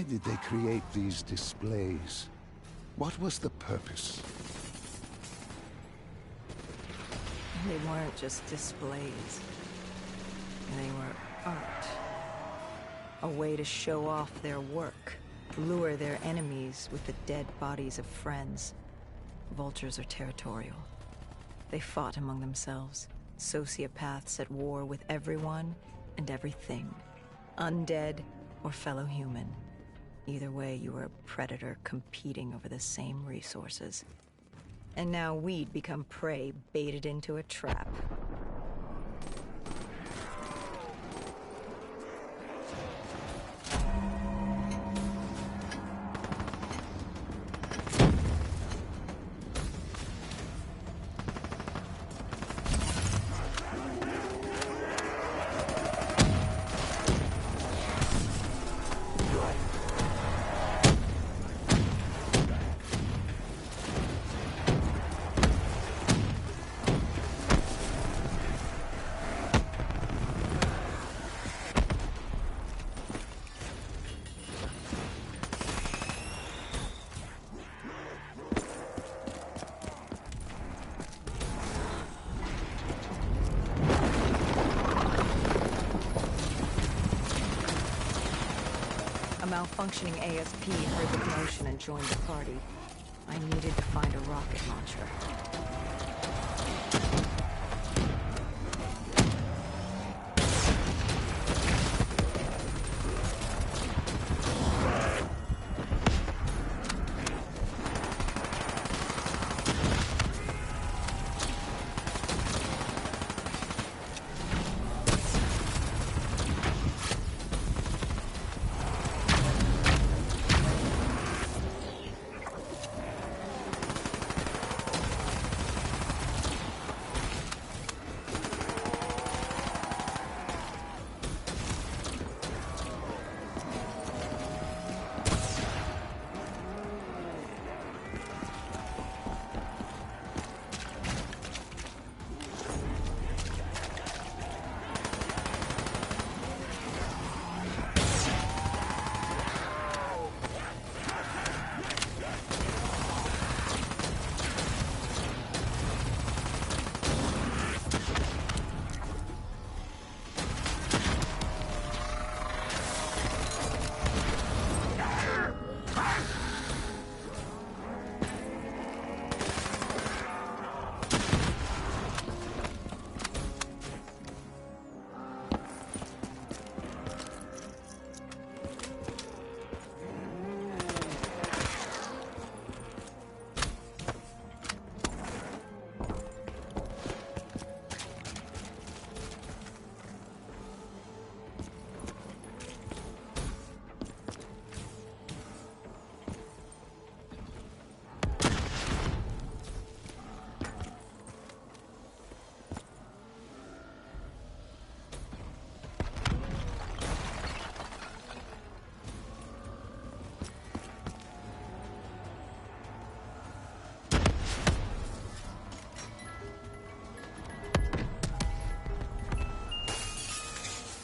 Why did they create these displays? What was the purpose? They weren't just displays. They were art. A way to show off their work, lure their enemies with the dead bodies of friends. Vultures are territorial. They fought among themselves, sociopaths at war with everyone and everything. Undead or fellow human. Either way, you were a predator competing over the same resources. And now we'd become prey baited into a trap. Malfunctioning ASP heard the commotion and joined the party. I needed to find a rocket launcher.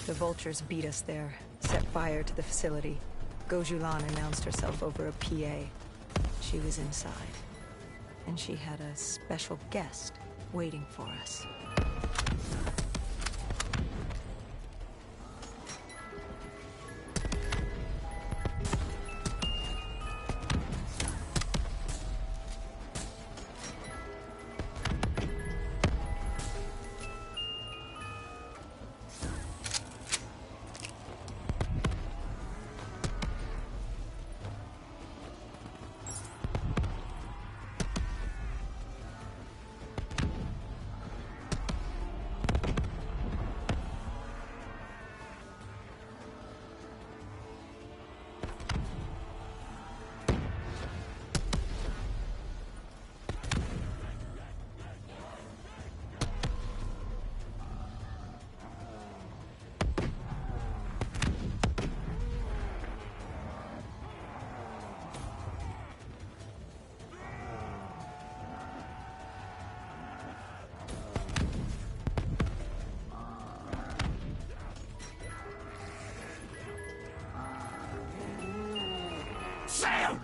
The vultures beat us there, set fire to the facility. Gojulan announced herself over a PA. She was inside, and she had a special guest waiting for us. sail!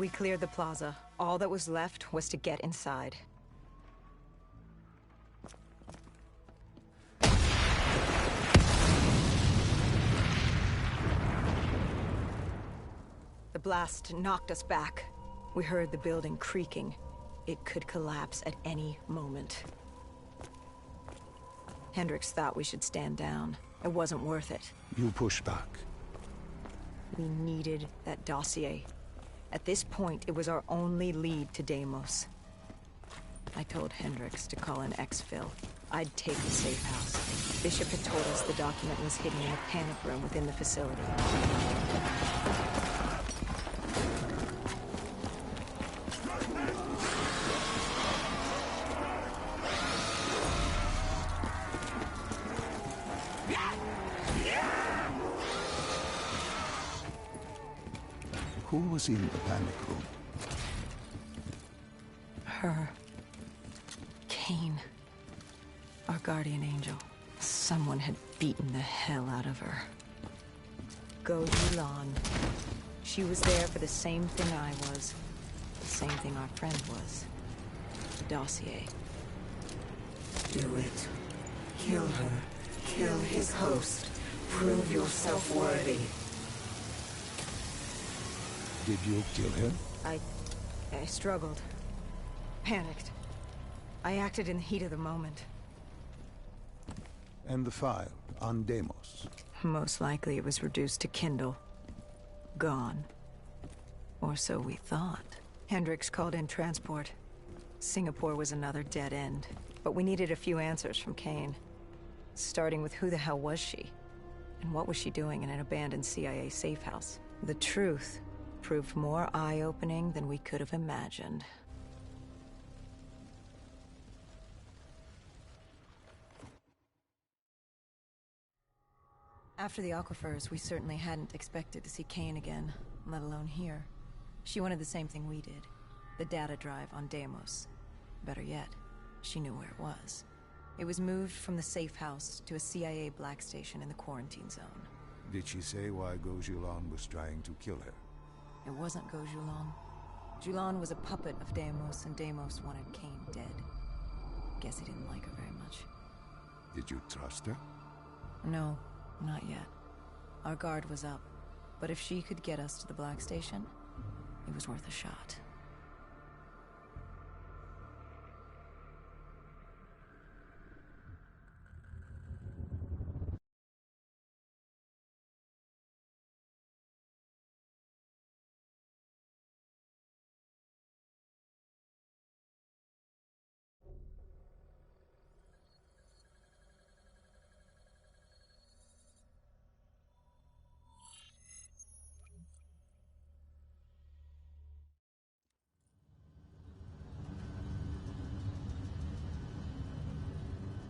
We cleared the plaza. All that was left was to get inside. The blast knocked us back. We heard the building creaking. It could collapse at any moment. Hendricks thought we should stand down. It wasn't worth it. You push back. We needed that dossier. At this point, it was our only lead to Deimos. I told Hendricks to call in exfil. I'd take the safe house. Bishop had told us the document was hidden in a panic room within the facility. Who was in the panic room? Her. Kane. Our guardian angel. Someone had beaten the hell out of her. Go Yulan. She was there for the same thing I was. The same thing our friend was. The dossier. Do it. Kill her. Kill his host. Prove yourself worthy. Did you kill him? I struggled. Panicked. I acted in the heat of the moment. And the file on Deimos? Most likely it was reduced to Kindle. Gone. Or so we thought. Hendricks called in transport. Singapore was another dead end. But we needed a few answers from Kane. Starting with who the hell was she? And what was she doing in an abandoned CIA safe house? The truth proved more eye-opening than we could have imagined. After the aquifers, we certainly hadn't expected to see Kane again, let alone here. She wanted the same thing we did. The data drive on Deimos. Better yet, she knew where it was. It was moved from the safe house to a CIA black station in the quarantine zone. Did she say why Gojulan was trying to kill her? It wasn't Gojulan. Julan was a puppet of Deimos, and Deimos wanted Kane dead. Guess he didn't like her very much. Did you trust her? No, not yet. Our guard was up, but if she could get us to the black station, it was worth a shot.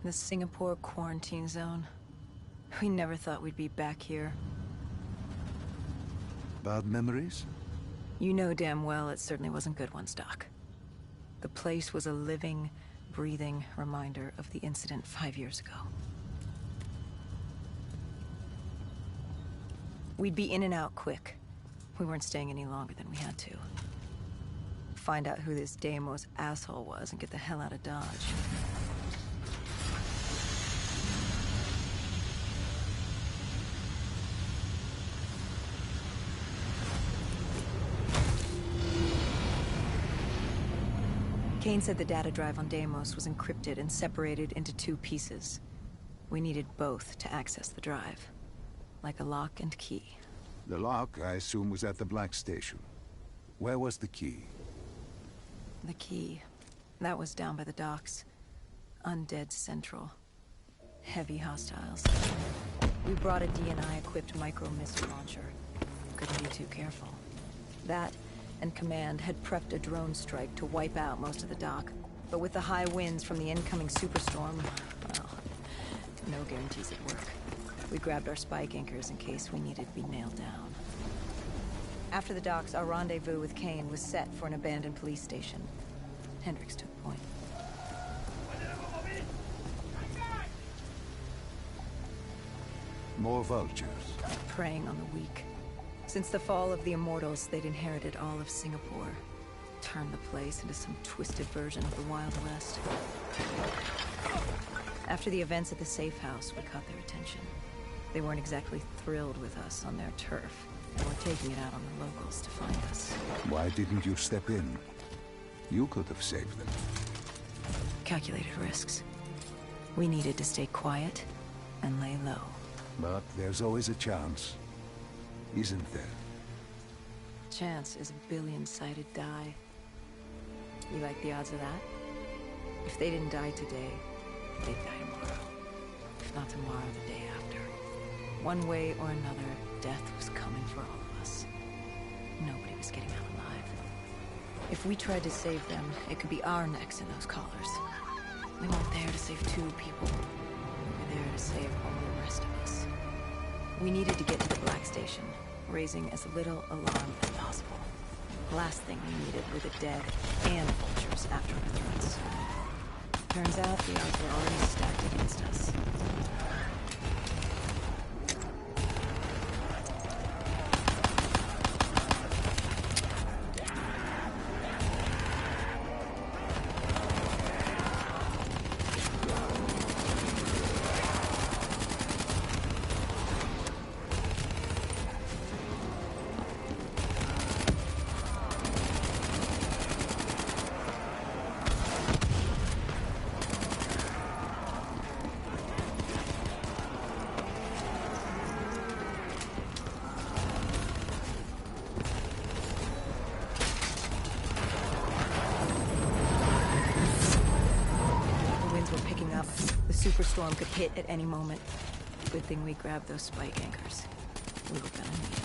The Singapore quarantine zone. We never thought we'd be back here. Bad memories? You know damn well it certainly wasn't good ones, Doc. The place was a living, breathing reminder of the incident 5 years ago. We'd be in and out quick. We weren't staying any longer than we had to. Find out who this Deimos asshole was and get the hell out of Dodge. Kane said the data drive on Deimos was encrypted and separated into 2 pieces. We needed both to access the drive. Like a lock and key. The lock, I assume, was at the black station. Where was the key? The key. That was down by the docks. Undead Central. Heavy hostiles. We brought a DNI-equipped micro-missile launcher. Couldn't be too careful. That and Command had prepped a drone strike to wipe out most of the dock. But with the high winds from the incoming superstorm, well, no guarantees it'd work. We grabbed our spike anchors in case we needed to be nailed down. After the docks, our rendezvous with Kane was set for an abandoned police station. Hendricks took point. More vultures. Preying on the weak. Since the fall of the Immortals, they'd inherited all of Singapore. Turned the place into some twisted version of the Wild West. After the events at the safe house, we caught their attention. They weren't exactly thrilled with us on their turf, and were taking it out on the locals to find us. Why didn't you step in? You could have saved them. Calculated risks. We needed to stay quiet and lay low. But there's always a chance, isn't there? Chance is a billion-sided die. You like the odds of that? If they didn't die today, they'd die tomorrow. If not tomorrow, the day after. One way or another, death was coming for all of us. Nobody was getting out alive. If we tried to save them, it could be our necks in those collars. We weren't there to save 2 people. We were there to save all the rest of us. We needed to get to the Black Station, raising as little alarm as possible. The last thing we needed were the dead and vultures after our threats. Turns out the odds were already stacked against us. The superstorm could hit at any moment. Good thing we grabbed those spike anchors. We were gonna need it.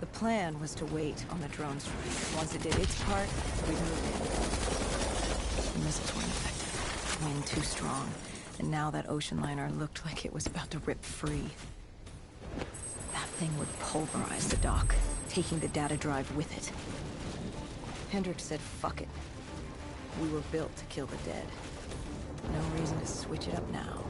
The plan was to wait on the drone strike. Once it did its part, we'd move in. The missiles weren't effective. Wind too strong. And now that ocean liner looked like it was about to rip free. That thing would pulverize the dock, taking the data drive with it. Hendricks said, fuck it. We were built to kill the dead. No reason to switch it up now.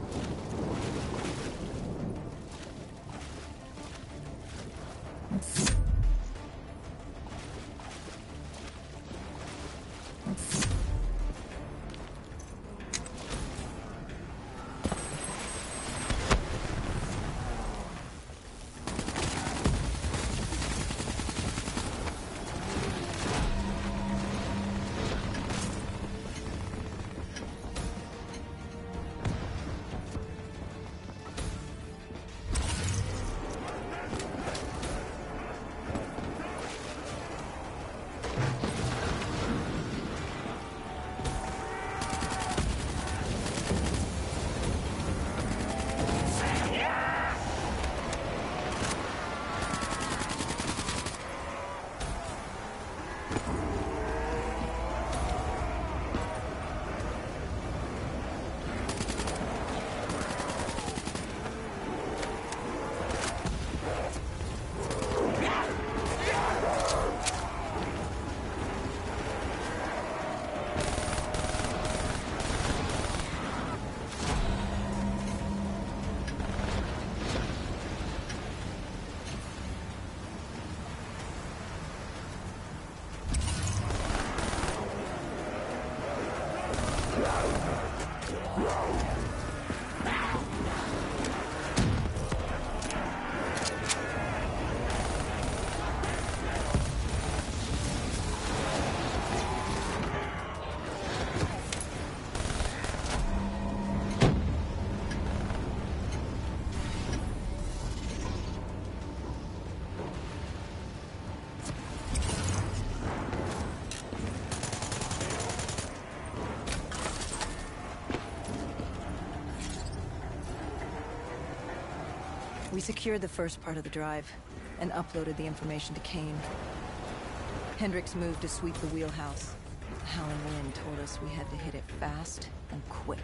We secured the first part of the drive and uploaded the information to Kane. Hendricks moved to sweep the wheelhouse. The howling wind told us we had to hit it fast and quick.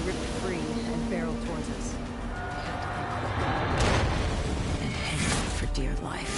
Ripped free and barreled towards us. And hanging for dear life.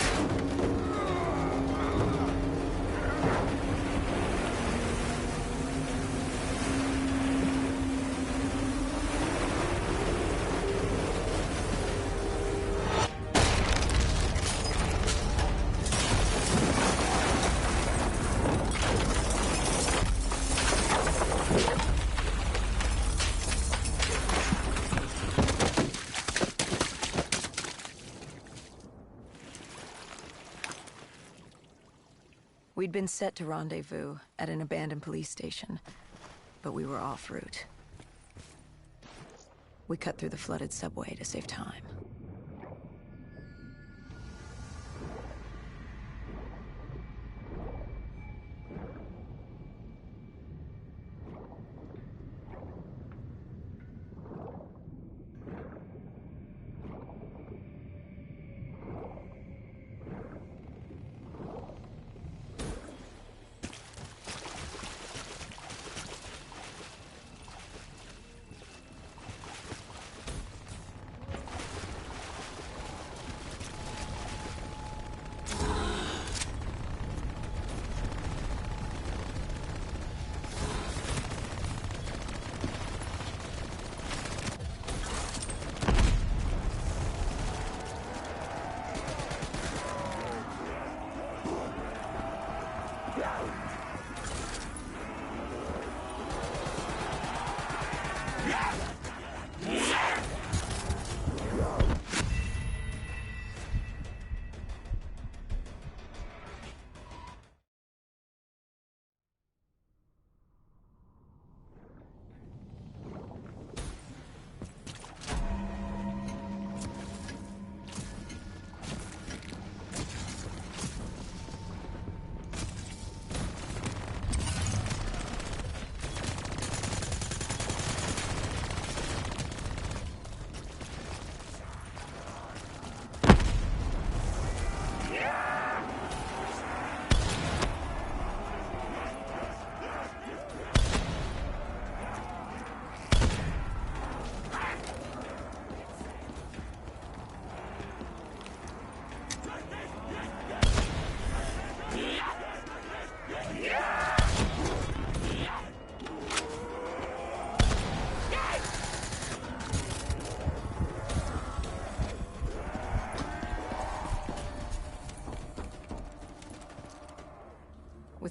We'd been set to rendezvous at an abandoned police station, but we were off route. We cut through the flooded subway to save time.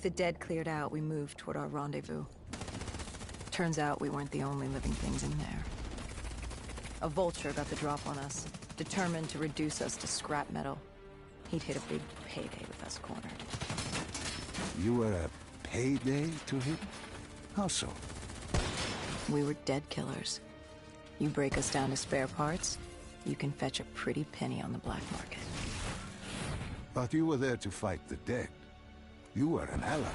With the dead cleared out, we moved toward our rendezvous. Turns out we weren't the only living things in there. A vulture got the drop on us, determined to reduce us to scrap metal. He'd hit a big payday with us cornered. You were a payday to him? How so? We were dead killers. You break us down to spare parts, you can fetch a pretty penny on the black market. But you were there to fight the dead. You were an ally.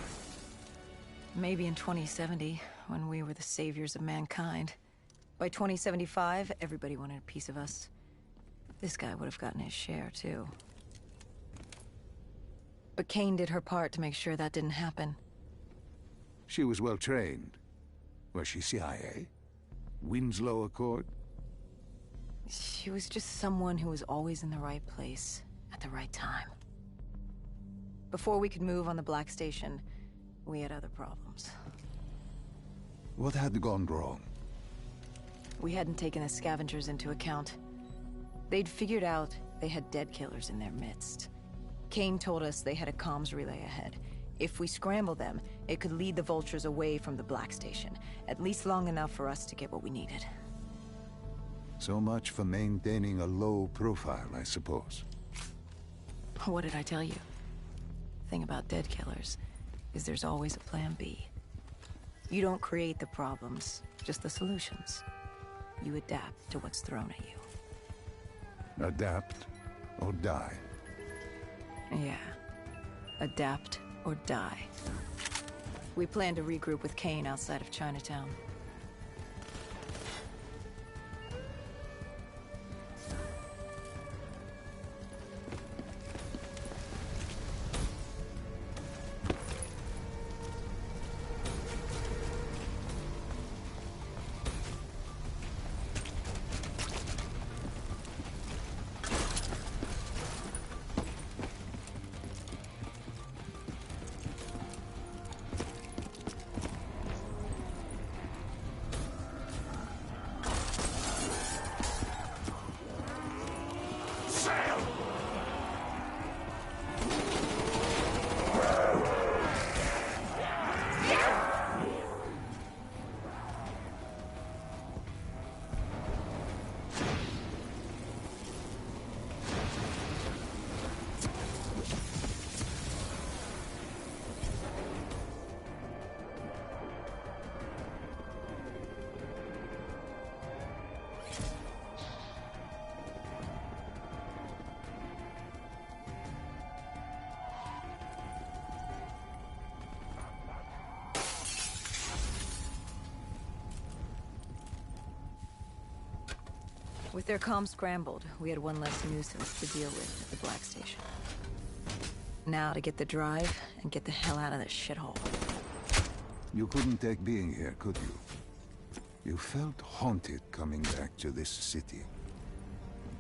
Maybe in 2070, when we were the saviors of mankind. By 2075, everybody wanted a piece of us. This guy would have gotten his share, too. But Kane did her part to make sure that didn't happen. She was well trained. Was she CIA? Winslow Accord? She was just someone who was always in the right place, at the right time. Before we could move on the Black Station, we had other problems. What had gone wrong? We hadn't taken the scavengers into account. They'd figured out they had dead killers in their midst. Kane told us they had a comms relay ahead. If we scrambled them, it could lead the vultures away from the Black Station, at least long enough for us to get what we needed. So much for maintaining a low profile, I suppose. What did I tell you? Thing about dead killers is there's always a plan B. You don't create the problems, just the solutions. You adapt to what's thrown at you. Adapt or die. Yeah. Adapt or die. We plan to regroup with Kane outside of Chinatown. With their comms scrambled, we had one less nuisance to deal with at the Black Station. Now to get the drive and get the hell out of this shithole. You couldn't take being here, could you? You felt haunted coming back to this city.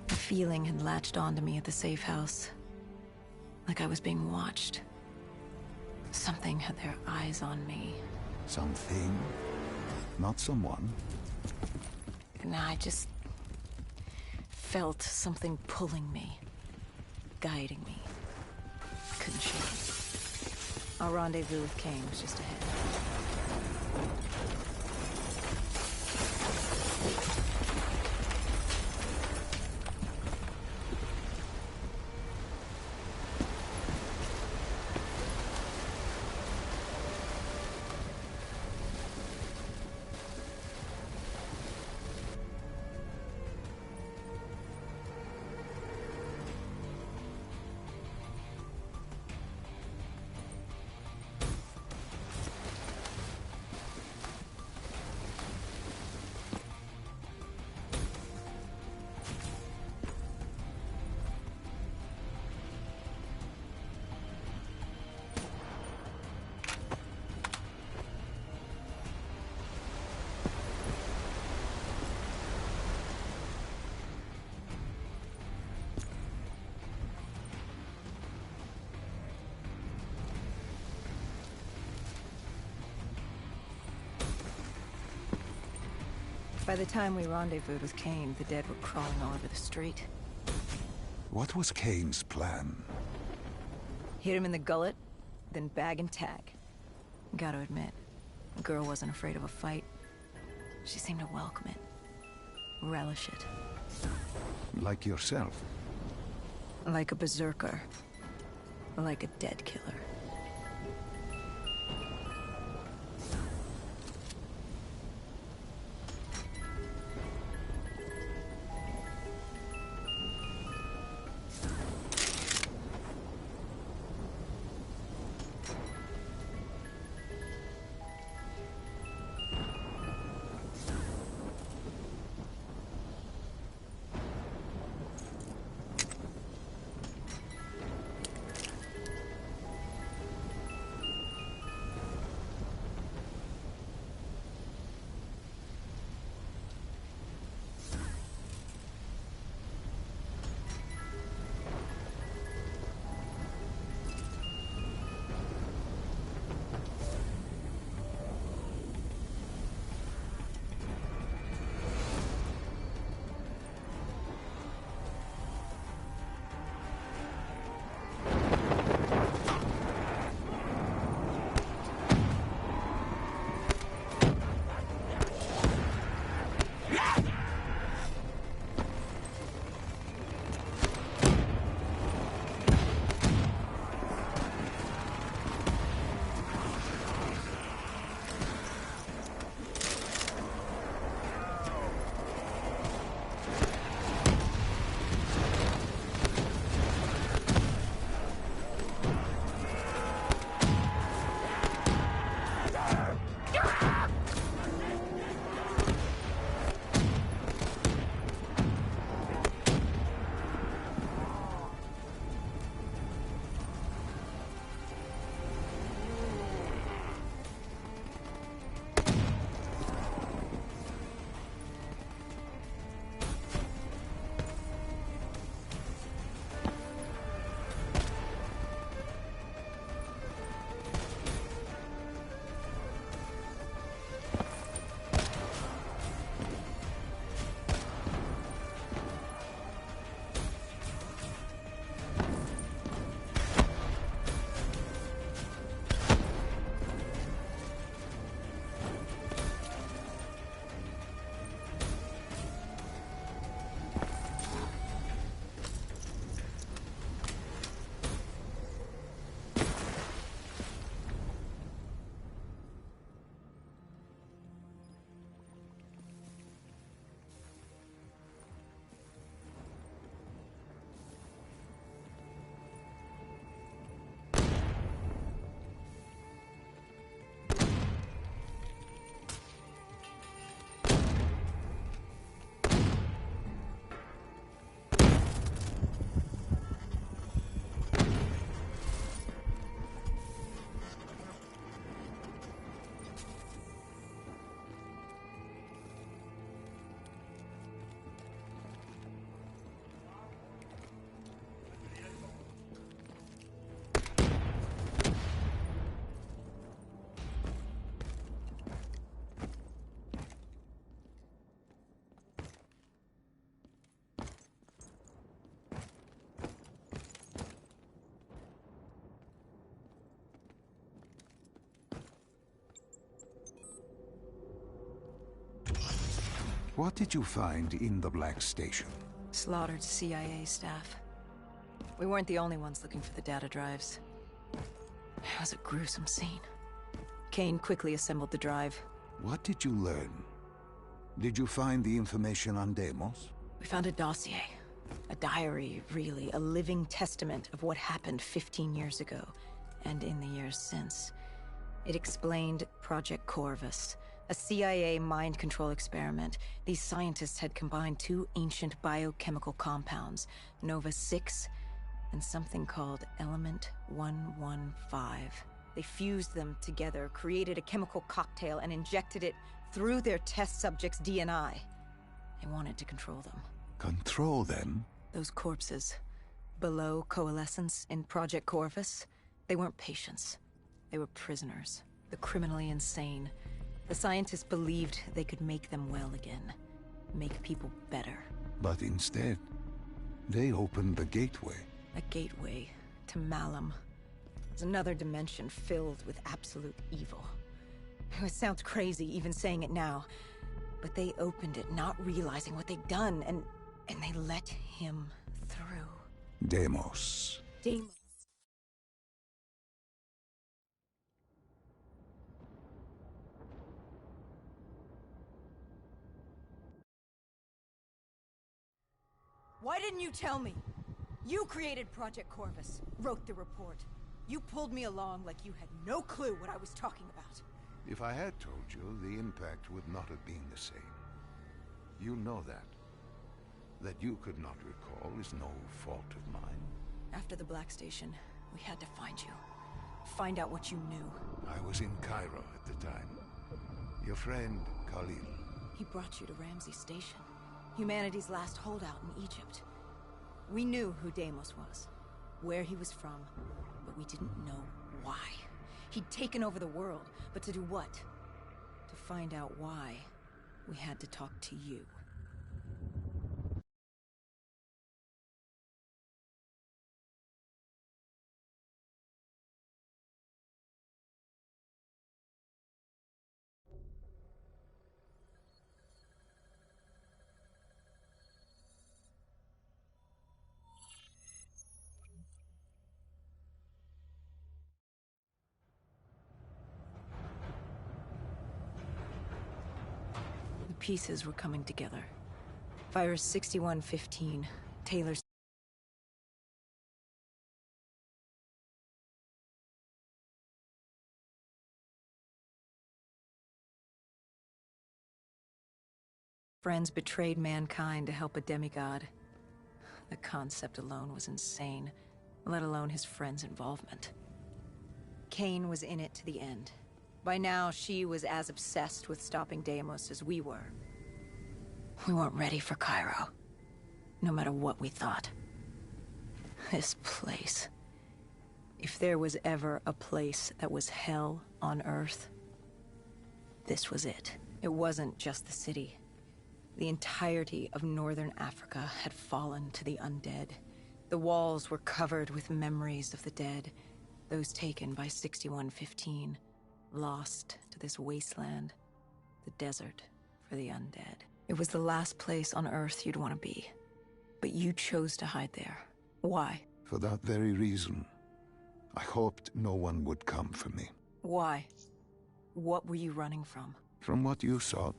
The feeling had latched onto me at the safe house. Like I was being watched. Something had their eyes on me. Something? Not someone? And I just felt something pulling me, guiding me. I couldn't shake it. Our rendezvous with Kane was just ahead. By the time we rendezvoused with Kane, the dead were crawling all over the street. What was Kane's plan? Hit him in the gullet, then bag and tag. Gotta admit, the girl wasn't afraid of a fight. She seemed to welcome it, relish it. Like yourself. Like a berserker. Like a dead killer. What did you find in the Black Station? Slaughtered CIA staff. We weren't the only ones looking for the data drives. It was a gruesome scene. Kane quickly assembled the drive. What did you learn? Did you find the information on Deimos? We found a dossier. A diary, really. A living testament of what happened 15 years ago, and in the years since. It explained Project Corvus, a CIA mind control experiment. These scientists had combined two ancient biochemical compounds, Nova-6 and something called Element 115. They fused them together, created a chemical cocktail, and injected it through their test subjects' DNI. They wanted to control them. Control them? Those corpses, below coalescence in Project Corvus, they weren't patients. They were prisoners, the criminally insane. The scientists believed they could make them well again, make people better. But instead, they opened the gateway. A gateway to Malum. It's another dimension filled with absolute evil. It sounds crazy even saying it now, but they opened it not realizing what they'd done, and they let him through. Deimos. Deimos. Why didn't you tell me? You created Project Corvus, wrote the report. You pulled me along like you had no clue what I was talking about. If I had told you, the impact would not have been the same. You know that. That you could not recall is no fault of mine. After the Black Station, we had to find you. Find out what you knew. I was in Cairo at the time. Your friend, Khalil. He brought you to Ramsey Station, humanity's last holdout in Egypt. We knew who Deimos was, where he was from, but we didn't know why. He'd taken over the world, but to do what? To find out why, we had to talk to you. The pieces were coming together. Virus 6115, Taylor's friends betrayed mankind to help a demigod. The concept alone was insane, let alone his friend's involvement. Kane was in it to the end. By now, she was as obsessed with stopping Deimos as we were. We weren't ready for Cairo, no matter what we thought. This place. If there was ever a place that was hell on Earth, this was it. It wasn't just the city. The entirety of northern Africa had fallen to the undead. The walls were covered with memories of the dead, those taken by 6115. Lost to this wasteland, the desert for the undead. It was the last place on Earth you'd want to be. But you chose to hide there. Why? For that very reason. I hoped no one would come for me. Why? What were you running from? From what you sought.